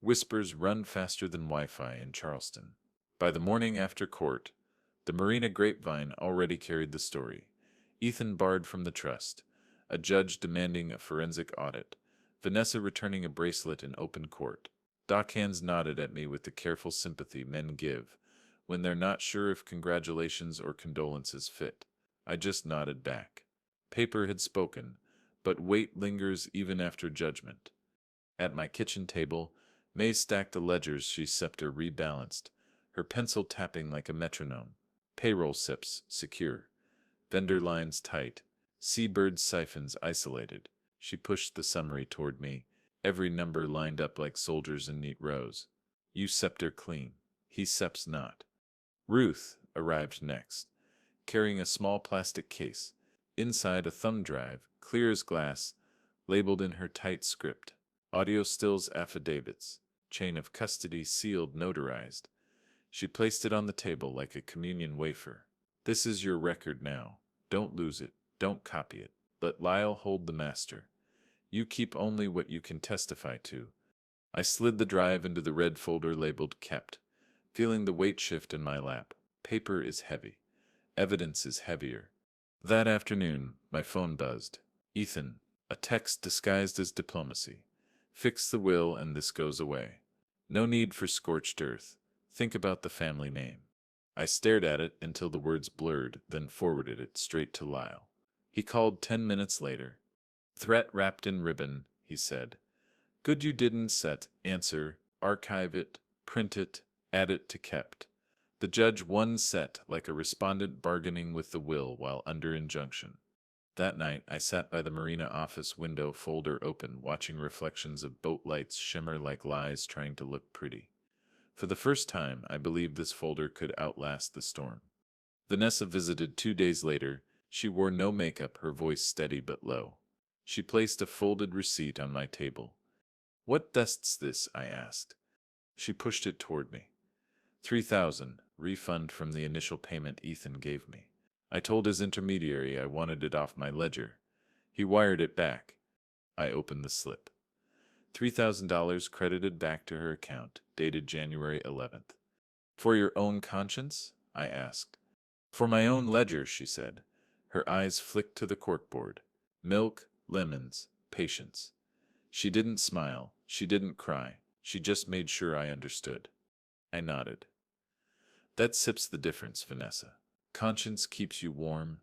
Whispers run faster than Wi-Fi in Charleston. By the morning after court, the Marina grapevine already carried the story. Ethan barred from the trust, a judge demanding a forensic audit, Vanessa returning a bracelet in open court. Dockhands nodded at me with the careful sympathy men give when they're not sure if congratulations or condolences fit. I just nodded back. Paper had spoken, but weight lingers even after judgment. At my kitchen table, May stacked the ledgers she scepter rebalanced, her pencil tapping like a metronome. Payroll sips secure, vendor lines tight, seabird siphons isolated. She pushed the summary toward me, every number lined up like soldiers in neat rows. You scepter clean. He seps not. Ruth arrived next, carrying a small plastic case. Inside a thumb drive, clear as glass, labeled in her tight script. Audio stills affidavits, chain of custody sealed notarized. She placed it on the table like a communion wafer. This is your record now. Don't lose it. Don't copy it. Let Lyle hold the master. You keep only what you can testify to. I slid the drive into the red folder labeled kept, feeling the weight shift in my lap. Paper is heavy. Evidence is heavier. That afternoon, my phone buzzed. Ethan, a text disguised as diplomacy. Fix the will and this goes away. No need for scorched earth. Think about the family name. I stared at it until the words blurred, then forwarded it straight to Lyle. He called 10 minutes later. Threat wrapped in ribbon, he said. Good you didn't set, answer, archive it, print it, add it to kept. The judge one set like a respondent bargaining with the will while under injunction. That night I sat by the marina office window folder open, watching reflections of boat lights shimmer like lies trying to look pretty. For the first time, I believed this folder could outlast the storm. Vanessa visited 2 days later. She wore no makeup, her voice steady but low. She placed a folded receipt on my table. "What dust's this?" I asked. She pushed it toward me. 3,000, refund from the initial payment Ethan gave me. I told his intermediary I wanted it off my ledger. He wired it back. I opened the slip. $3,000 credited back to her account, dated January 11th. "For your own conscience?" I asked. "For my own ledger," she said. Her eyes flicked to the corkboard. "Milk, lemons, patience." She didn't smile. She didn't cry. She just made sure I understood. I nodded. "That sips the difference, Vanessa. Conscience keeps you warm.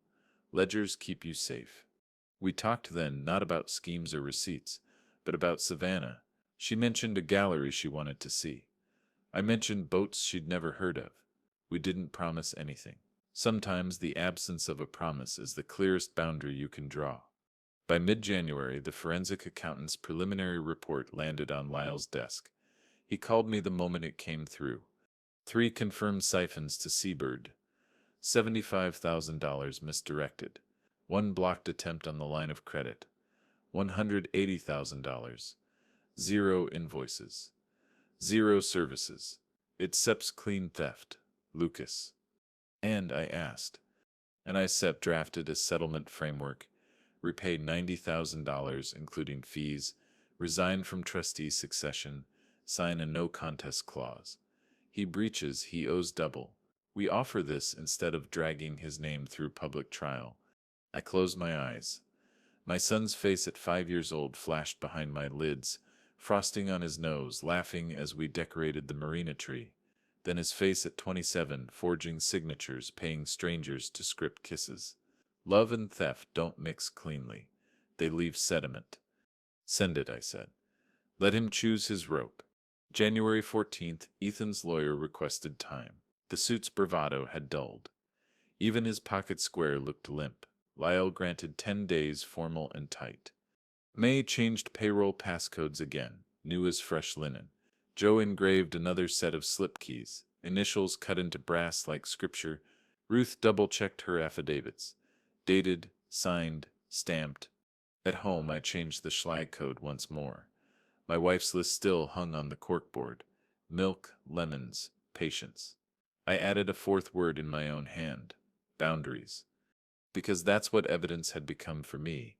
Ledgers keep you safe." We talked then not about schemes or receipts, but about Savannah. She mentioned a gallery she wanted to see. I mentioned boats she'd never heard of. We didn't promise anything. Sometimes the absence of a promise is the clearest boundary you can draw. By mid-January, the forensic accountant's preliminary report landed on Lyle's desk. He called me the moment it came through. 3 confirmed siphons to Seabird. $75,000 misdirected. 1 blocked attempt on the line of credit. $180,000. 0 invoices. 0 services. It SEP's clean theft. Lucas. And I asked. And ISEP drafted a settlement framework. Repay $90,000 including fees. Resign from trustee succession. Sign a no contest clause. He breaches, he owes double. We offer this instead of dragging his name through public trial. I closed my eyes. My son's face at 5 years old flashed behind my lids, frosting on his nose, laughing as we decorated the marina tree. Then his face at 27, forging signatures, paying strangers to script kisses. Love and theft don't mix cleanly. They leave sediment. "Send it," I said. "Let him choose his rope." January 14th, Ethan's lawyer requested time. The suit's bravado had dulled. Even his pocket square looked limp. Lyle granted 10 days, formal and tight. May changed payroll passcodes again, new as fresh linen. Joe engraved another set of slip keys, initials cut into brass like scripture. Ruth double-checked her affidavits. Dated, signed, stamped. At home I changed the Schlag code once more. My wife's list still hung on the corkboard. Milk, lemons, patience. I added a 4th word in my own hand. Boundaries. Because that's what evidence had become for me.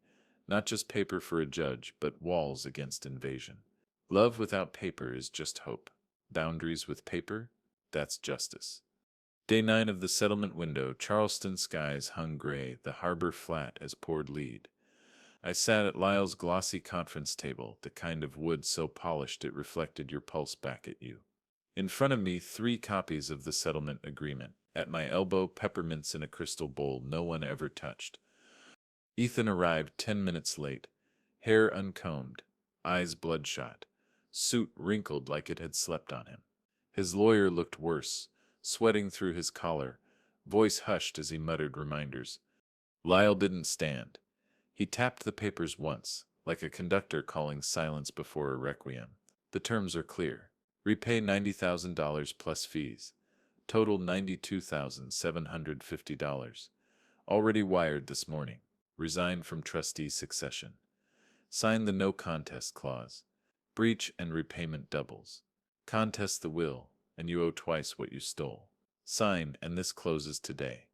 Not just paper for a judge, but walls against invasion. Love without paper is just hope. Boundaries with paper, that's justice. Day 9 of the settlement window, Charleston skies hung gray, the harbor flat as poured lead. I sat at Lyle's glossy conference table, the kind of wood so polished it reflected your pulse back at you. In front of me, 3 copies of the settlement agreement. At my elbow, peppermints in a crystal bowl no one ever touched. Ethan arrived 10 minutes late, hair uncombed, eyes bloodshot, suit wrinkled like it had slept on him. His lawyer looked worse, sweating through his collar, voice hushed as he muttered reminders. Lyle didn't stand. He tapped the papers once, like a conductor calling silence before a requiem. "The terms are clear. Repay $90,000 plus fees. Total $92,750. Already wired this morning. Resign from trustee succession. Sign the no contest clause. Breach and repayment doubles. Contest the will, and you owe twice what you stole. Sign, and this closes today."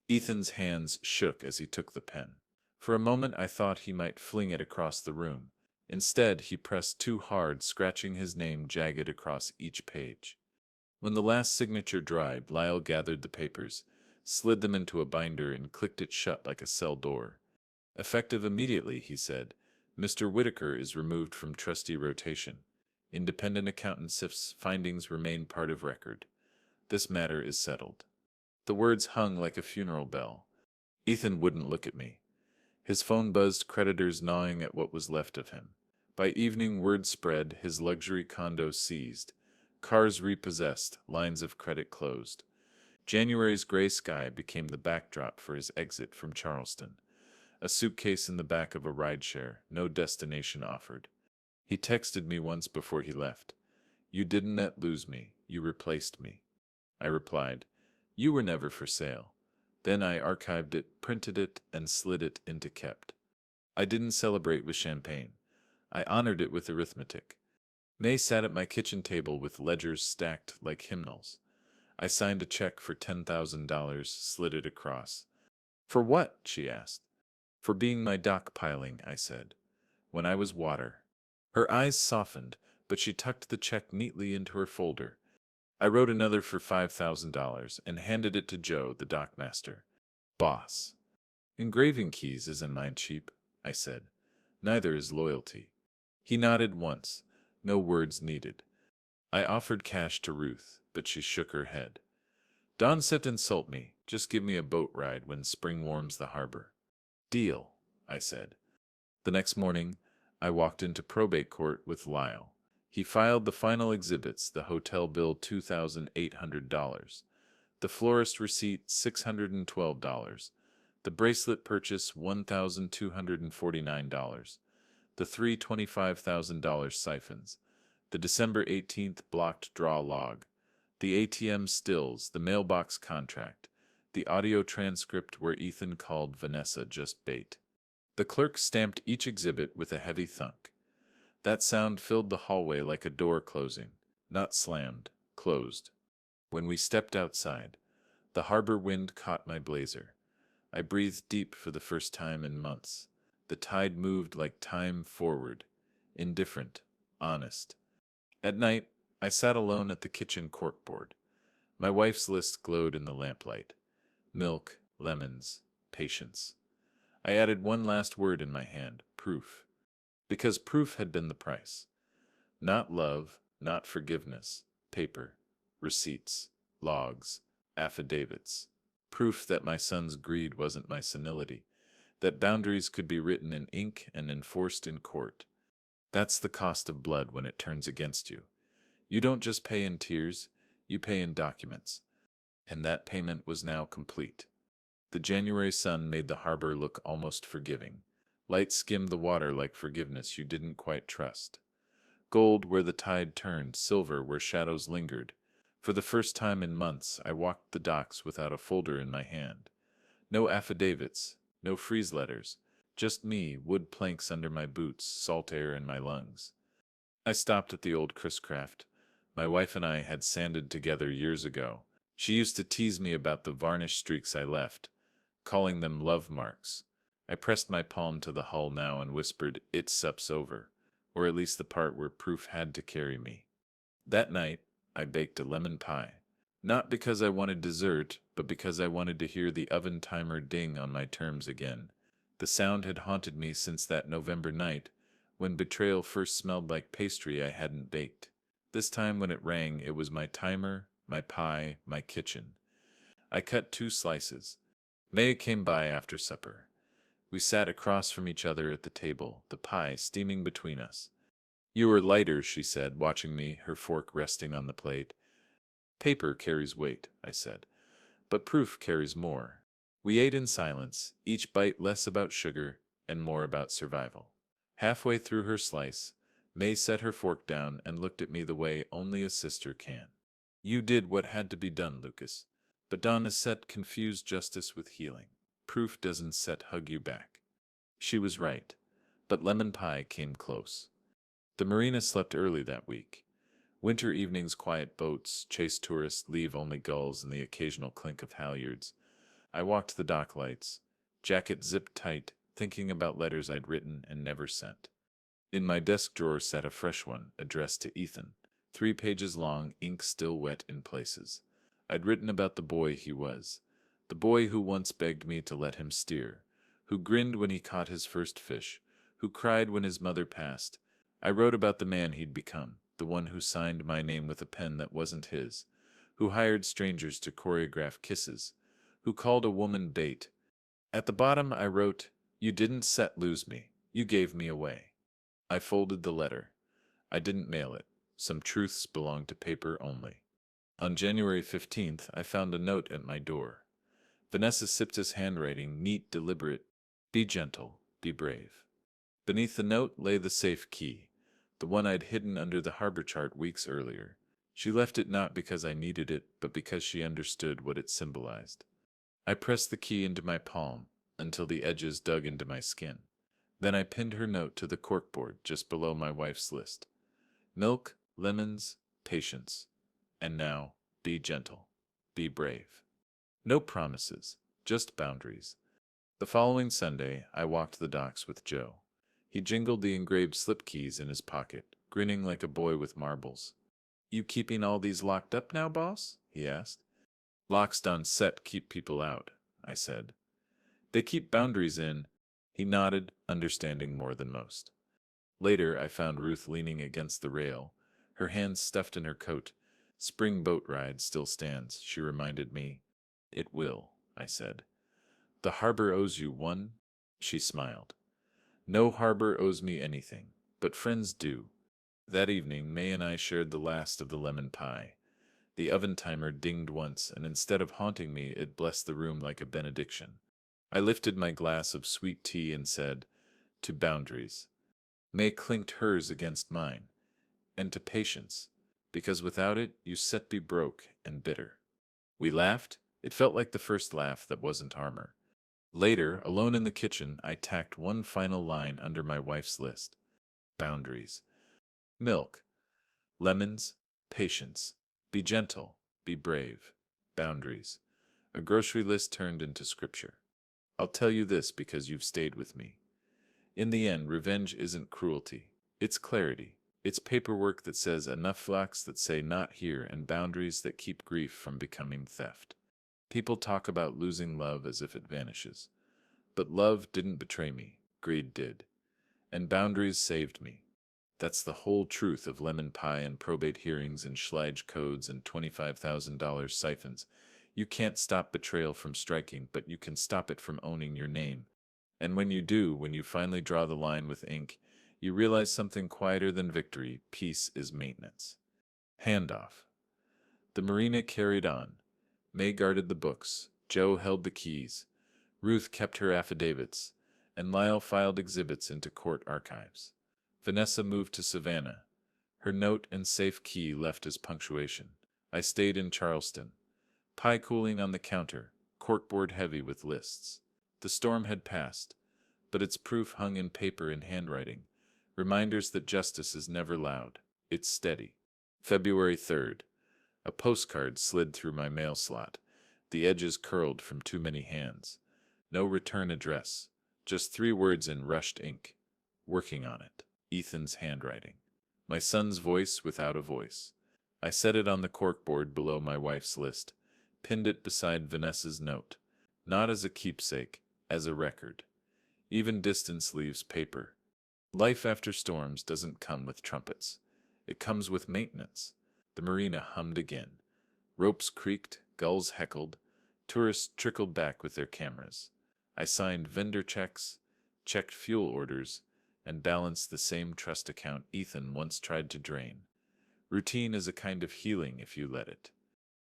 Ethan's hands shook as he took the pen. For a moment I thought he might fling it across the room. Instead, he pressed too hard, scratching his name jagged across each page. When the last signature dried, Lyle gathered the papers, slid them into a binder, and clicked it shut like a cell door. "Effective immediately," he said. "Mr. Whitaker is removed from trustee rotation. Independent accountant SIF's findings remain part of record. This matter is settled." The words hung like a funeral bell. Ethan wouldn't look at me. His phone buzzed, creditors gnawing at what was left of him. By evening, word spread, his luxury condo seized. Cars repossessed, lines of credit closed. January's gray sky became the backdrop for his exit from Charleston. A suitcase in the back of a rideshare, no destination offered. He texted me once before he left. "You didn't lose me, you replaced me." I replied, "You were never for sale. Then I archived it, printed it, and slid it into kept. I didn't celebrate with champagne. I honored it with arithmetic. May sat at my kitchen table with ledgers stacked like hymnals. I signed a check for $10,000, slid it across. For what? She asked. For being my dock piling, I said. When I was water. Her eyes softened, but she tucked the check neatly into her folder. I wrote another for $5,000 and handed it to Joe, the dockmaster. Boss. Engraving keys isn't mine cheap, I said. Neither is loyalty. He nodded once. No words needed. I offered cash to Ruth, but she shook her head. Don said insult me. Just give me a boat ride when spring warms the harbor. Deal, I said. The next morning, I walked into probate court with Lyle. He filed the final exhibits, the hotel bill $2,800, the florist receipt $612, the bracelet purchase $1,249, the three $25,000 siphons, the December 18th blocked draw log, the ATM stills, the mailbox contract, the audio transcript where Ethan called Vanessa just bait. The clerk stamped each exhibit with a heavy thunk. That sound filled the hallway like a door closing, not slammed, closed. When we stepped outside, the harbor wind caught my blazer. I breathed deep for the first time in months. The tide moved like time forward, indifferent, honest. At night, I sat alone at the kitchen corkboard. My wife's list glowed in the lamplight. Milk, lemons, patience. I added one last word in my hand, proof. Because proof had been the price. Not love, not forgiveness, paper, receipts, logs, affidavits. Proof that my son's greed wasn't my senility, that boundaries could be written in ink and enforced in court. That's the cost of blood when it turns against you. You don't just pay in tears, you pay in documents. And that payment was now complete. The January sun made the harbor look almost forgiving. Light skimmed the water like forgiveness you didn't quite trust. Gold where the tide turned, silver where shadows lingered. For the first time in months, I walked the docks without a folder in my hand. No affidavits, no freeze letters, just me, wood planks under my boots, salt air in my lungs. I stopped at the old Chris Craft. My wife and I had sanded together years ago. She used to tease me about the varnish streaks I left, calling them love marks. I pressed my palm to the hull now and whispered, "It sup's over," or at least the part where proof had to carry me. That night, I baked a lemon pie. Not because I wanted dessert, but because I wanted to hear the oven timer ding on my terms again. The sound had haunted me since that November night, when betrayal first smelled like pastry I hadn't baked. This time when it rang, it was my timer, my pie, my kitchen. I cut 2 slices. May came by after supper. We sat across from each other at the table, the pie steaming between us. "You were lighter," she said, watching me, her fork resting on the plate. "Paper carries weight," I said, "but proof carries more." We ate in silence, each bite less about sugar and more about survival. Halfway through her slice, May set her fork down and looked at me the way only a sister can. "You did what had to be done, Lucas. But Donna set confused justice with healing. Proof doesn't set hug you back." She was right, but lemon pie came close. The marina slept early that week. Winter evenings quiet boats, chase tourists, leave only gulls and the occasional clink of halyards. I walked the dock lights, jacket zipped tight, thinking about letters I'd written and never sent. In my desk drawer sat a fresh one, addressed to Ethan, 3 pages long, ink still wet in places. I'd written about the boy he was, the boy who once begged me to let him steer, who grinned when he caught his first fish, who cried when his mother passed. I wrote about the man he'd become, the one who signed my name with a pen that wasn't his, who hired strangers to choreograph kisses, who called a woman bait. At the bottom I wrote, "You didn't lose me, you gave me away." I folded the letter. I didn't mail it. Some truths belong to paper only. On January 15th, I found a note at my door. Vanessa Sipta's handwriting, neat, deliberate. "Be gentle, be brave." Beneath the note lay the safe key, the one I'd hidden under the harbor chart weeks earlier. She left it not because I needed it, but because she understood what it symbolized. I pressed the key into my palm until the edges dug into my skin. Then I pinned her note to the corkboard just below my wife's list. Milk, lemons, patience. And now, be gentle. Be brave. No promises, just boundaries. The following Sunday, I walked the docks with Joe. He jingled the engraved slip keys in his pocket, grinning like a boy with marbles. You keeping all these locked up now, boss? He asked. Locks on set keep people out, I said. They keep boundaries in. He nodded, understanding more than most. Later, I found Ruth leaning against the rail, her hands stuffed in her coat. Spring boat ride still stands, she reminded me. It will, I said. The harbor owes you one? She smiled. No harbor owes me anything, but friends do. That evening, May and I shared the last of the lemon pie. The oven timer dinged once, and instead of haunting me, it blessed the room like a benediction. I lifted my glass of sweet tea and said, to boundaries. May clinked hers against mine, and to patience, because without it, you set be broke and bitter. We laughed. It felt like the first laugh that wasn't armor. Later, alone in the kitchen, I tacked one final line under my wife's list. Boundaries. Milk. Lemons. Patience. Be gentle. Be brave. Boundaries. A grocery list turned into scripture. I'll tell you this because you've stayed with me. In the end, revenge isn't cruelty. It's clarity. It's paperwork that says enough, locks that say not here, and boundaries that keep grief from becoming theft. People talk about losing love as if it vanishes. But love didn't betray me. Greed did. And boundaries saved me. That's the whole truth of lemon pie and probate hearings and Schleich codes and $25,000 siphons. You can't stop betrayal from striking, but you can stop it from owning your name. And when you do, when you finally draw the line with ink, you realize something quieter than victory. Peace is maintenance. Handoff. The marina carried on. May guarded the books. Joe held the keys. Ruth kept her affidavits, and Lyle filed exhibits into court archives. Vanessa moved to Savannah. Her note and safe key left as punctuation. I stayed in Charleston. Pie cooling on the counter, corkboard heavy with lists. The storm had passed, but its proof hung in paper and handwriting. Reminders that justice is never loud. It's steady. February 3rd. A postcard slid through my mail slot. The edges curled from too many hands. No return address. Just 3 words in rushed ink. Working on it. Ethan's handwriting. My son's voice without a voice. I set it on the corkboard below my wife's list. Pinned it beside Vanessa's note. Not as a keepsake, as a record. Even distance leaves paper. Life after storms doesn't come with trumpets. It comes with maintenance. The marina hummed again. Ropes creaked, gulls heckled. Tourists trickled back with their cameras. I signed vendor checks, checked fuel orders, and balanced the same trust account Ethan once tried to drain. Routine is a kind of healing if you let it.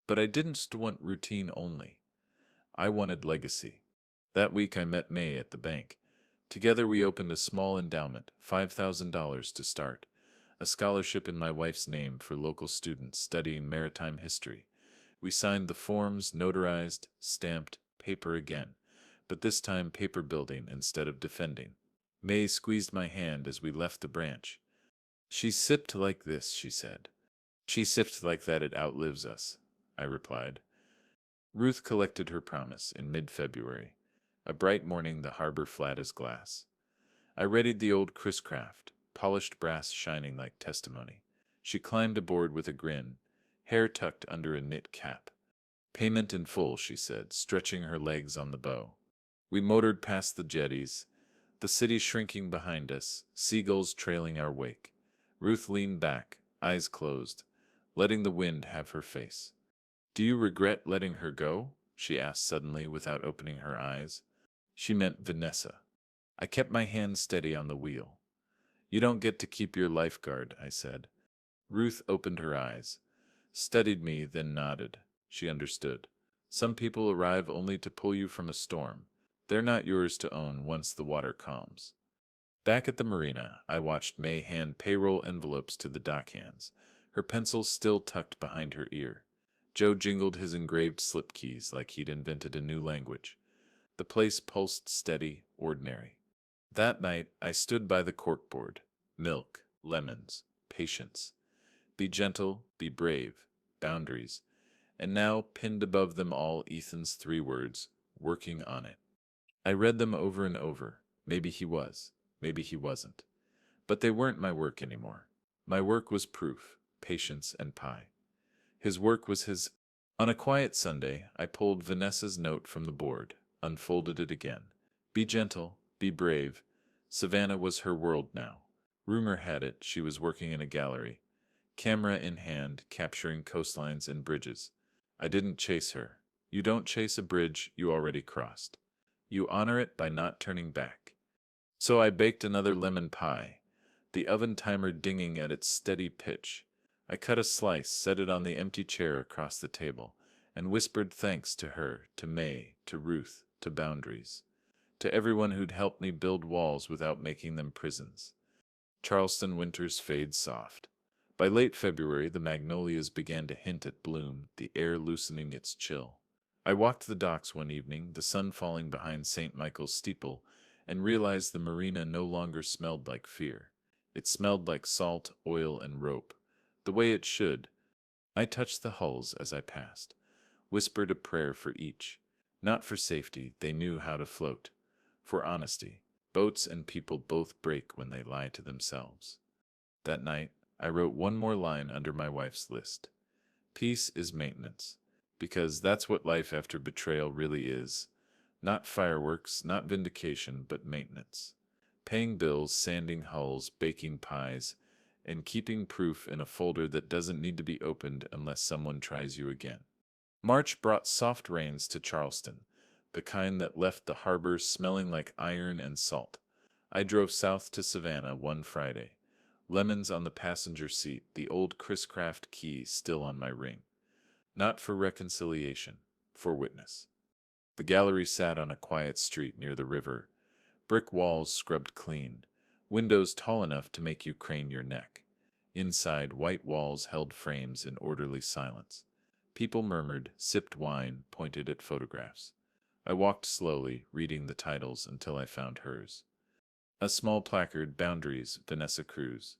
But I didn't want routine only. I wanted legacy. That week I met May at the bank. Together we opened a small endowment, $5,000 to start, a scholarship in my wife's name for local students studying maritime history. We signed the forms, notarized, stamped, paper again, but this time paper building instead of defending. May squeezed my hand as we left the branch. She sipped like this, she said. She sipped like that it outlives us, I replied. Ruth collected her promise in mid-February. A bright morning, the harbor flat as glass. I readied the old Chris Craft, polished brass shining like testimony. She climbed aboard with a grin, hair tucked under a knit cap. Payment in full, she said, stretching her legs on the bow. We motored past the jetties, the city shrinking behind us, seagulls trailing our wake. Ruth leaned back, eyes closed, letting the wind have her face. Do you regret letting her go? She asked suddenly without opening her eyes. She meant Vanessa. I kept my hand steady on the wheel. You don't get to keep your lifeguard, I said. Ruth opened her eyes, studied me, then nodded. She understood. Some people arrive only to pull you from a storm. They're not yours to own once the water calms. Back at the marina, I watched May hand payroll envelopes to the dockhands, her pencil still tucked behind her ear. Joe jingled his engraved slip keys like he'd invented a new language. The place pulsed steady, ordinary. That night, I stood by the corkboard. Milk, lemons, patience. Be gentle, be brave, boundaries. And now, pinned above them all, Ethan's 3 words, working on it. I read them over and over. Maybe he was. Maybe he wasn't. But they weren't my work anymore. My work was proof, patience, and pie. His work was his. On a quiet Sunday, I pulled Vanessa's note from the board, unfolded it again. Be gentle, be brave. Savannah was her world now. Rumor had it she was working in a gallery, camera in hand, capturing coastlines and bridges. I didn't chase her. You don't chase a bridge you already crossed. You honor it by not turning back. So I baked another lemon pie, the oven timer dinging at its steady pitch. I cut a slice, set it on the empty chair across the table, and whispered thanks to her, to May, to Ruth, to Boundaries, to everyone who'd helped me build walls without making them prisons. Charleston winters fade soft. By late February, the magnolias began to hint at bloom, the air loosening its chill. I walked the docks one evening, the sun falling behind St. Michael's steeple, and realized the marina no longer smelled like fear. It smelled like salt, oil, and rope, the way it should. I touched the hulls as I passed, whispered a prayer for each. Not for safety, they knew how to float. For honesty, boats and people both break when they lie to themselves. That night, I wrote one more line under my wife's list. Peace is maintenance, because that's what life after betrayal really is. Not fireworks, not vindication, but maintenance. Paying bills, sanding hulls, baking pies, and keeping proof in a folder that doesn't need to be opened unless someone tries you again. March brought soft rains to Charleston, the kind that left the harbor smelling like iron and salt. I drove south to Savannah one Friday. Lemons on the passenger seat, the old Chris Craft key still on my ring. Not for reconciliation, for witness. The gallery sat on a quiet street near the river, brick walls scrubbed clean, windows tall enough to make you crane your neck. Inside, white walls held frames in orderly silence. People murmured, sipped wine, pointed at photographs. I walked slowly, reading the titles until I found hers. A small placard, Boundaries, Vanessa Cruz.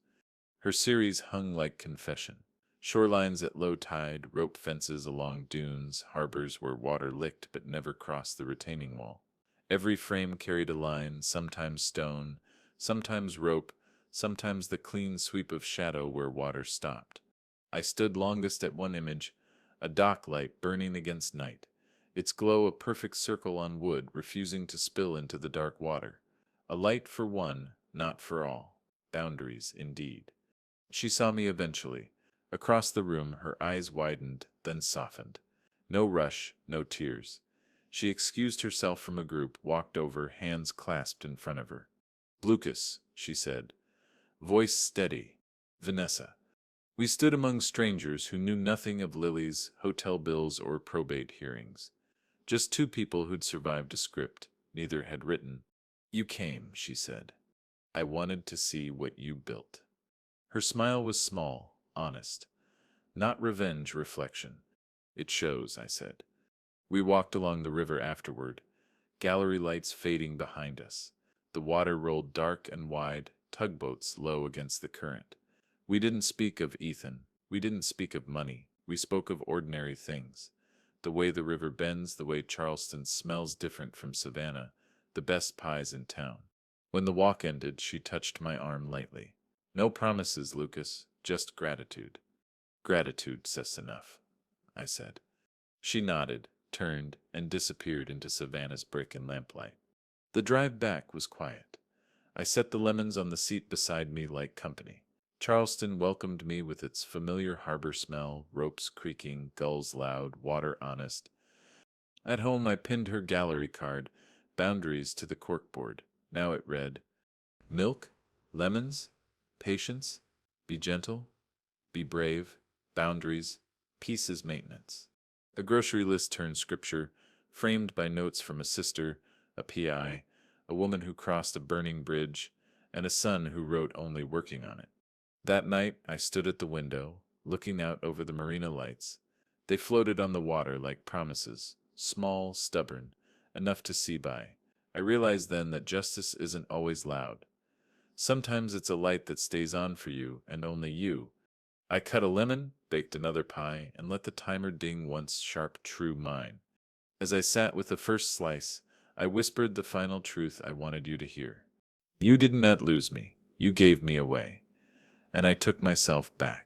Her series hung like confession. Shorelines at low tide, rope fences along dunes, harbors where water licked but never crossed the retaining wall. Every frame carried a line, sometimes stone, sometimes rope, sometimes the clean sweep of shadow where water stopped. I stood longest at one image, a dock light burning against night, its glow a perfect circle on wood, refusing to spill into the dark water. A light for one, not for all. Boundaries, indeed. She saw me eventually. Across the room, her eyes widened, then softened. No rush, no tears. She excused herself from a group, walked over, hands clasped in front of her. Lucas, she said, voice steady. Vanessa. We stood among strangers who knew nothing of lilies, hotel bills, or probate hearings. Just two people who'd survived a script neither had written. You came, she said. I wanted to see what you built. Her smile was small, honest. Not revenge, reflection. It shows, I said. We walked along the river afterward, gallery lights fading behind us. The water rolled dark and wide, tugboats low against the current. We didn't speak of Ethan. We didn't speak of money. We spoke of ordinary things. The way the river bends, the way Charleston smells different from Savannah, the best pies in town. When the walk ended, she touched my arm lightly. No promises, Lucas, just gratitude. Gratitude says enough, I said. She nodded, turned, and disappeared into Savannah's brick and lamplight. The drive back was quiet. I set the lemons on the seat beside me like company. Charleston welcomed me with its familiar harbor smell, ropes creaking, gulls loud, water honest. At home I pinned her gallery card, Boundaries, to the corkboard. Now it read, Milk, lemons, patience, be gentle, be brave, boundaries, peace is maintenance. A grocery list turned scripture, framed by notes from a sister, a PI, a woman who crossed a burning bridge, and a son who wrote only working on it. That night I stood at the window, looking out over the marina lights. They floated on the water like promises, small, stubborn, enough to see by. I realized then that justice isn't always loud. Sometimes it's a light that stays on for you and only you. I cut a lemon, baked another pie, and let the timer ding once sharp, true mine. As I sat with the first slice, I whispered the final truth I wanted you to hear. You did not lose me. You gave me away. And I took myself back.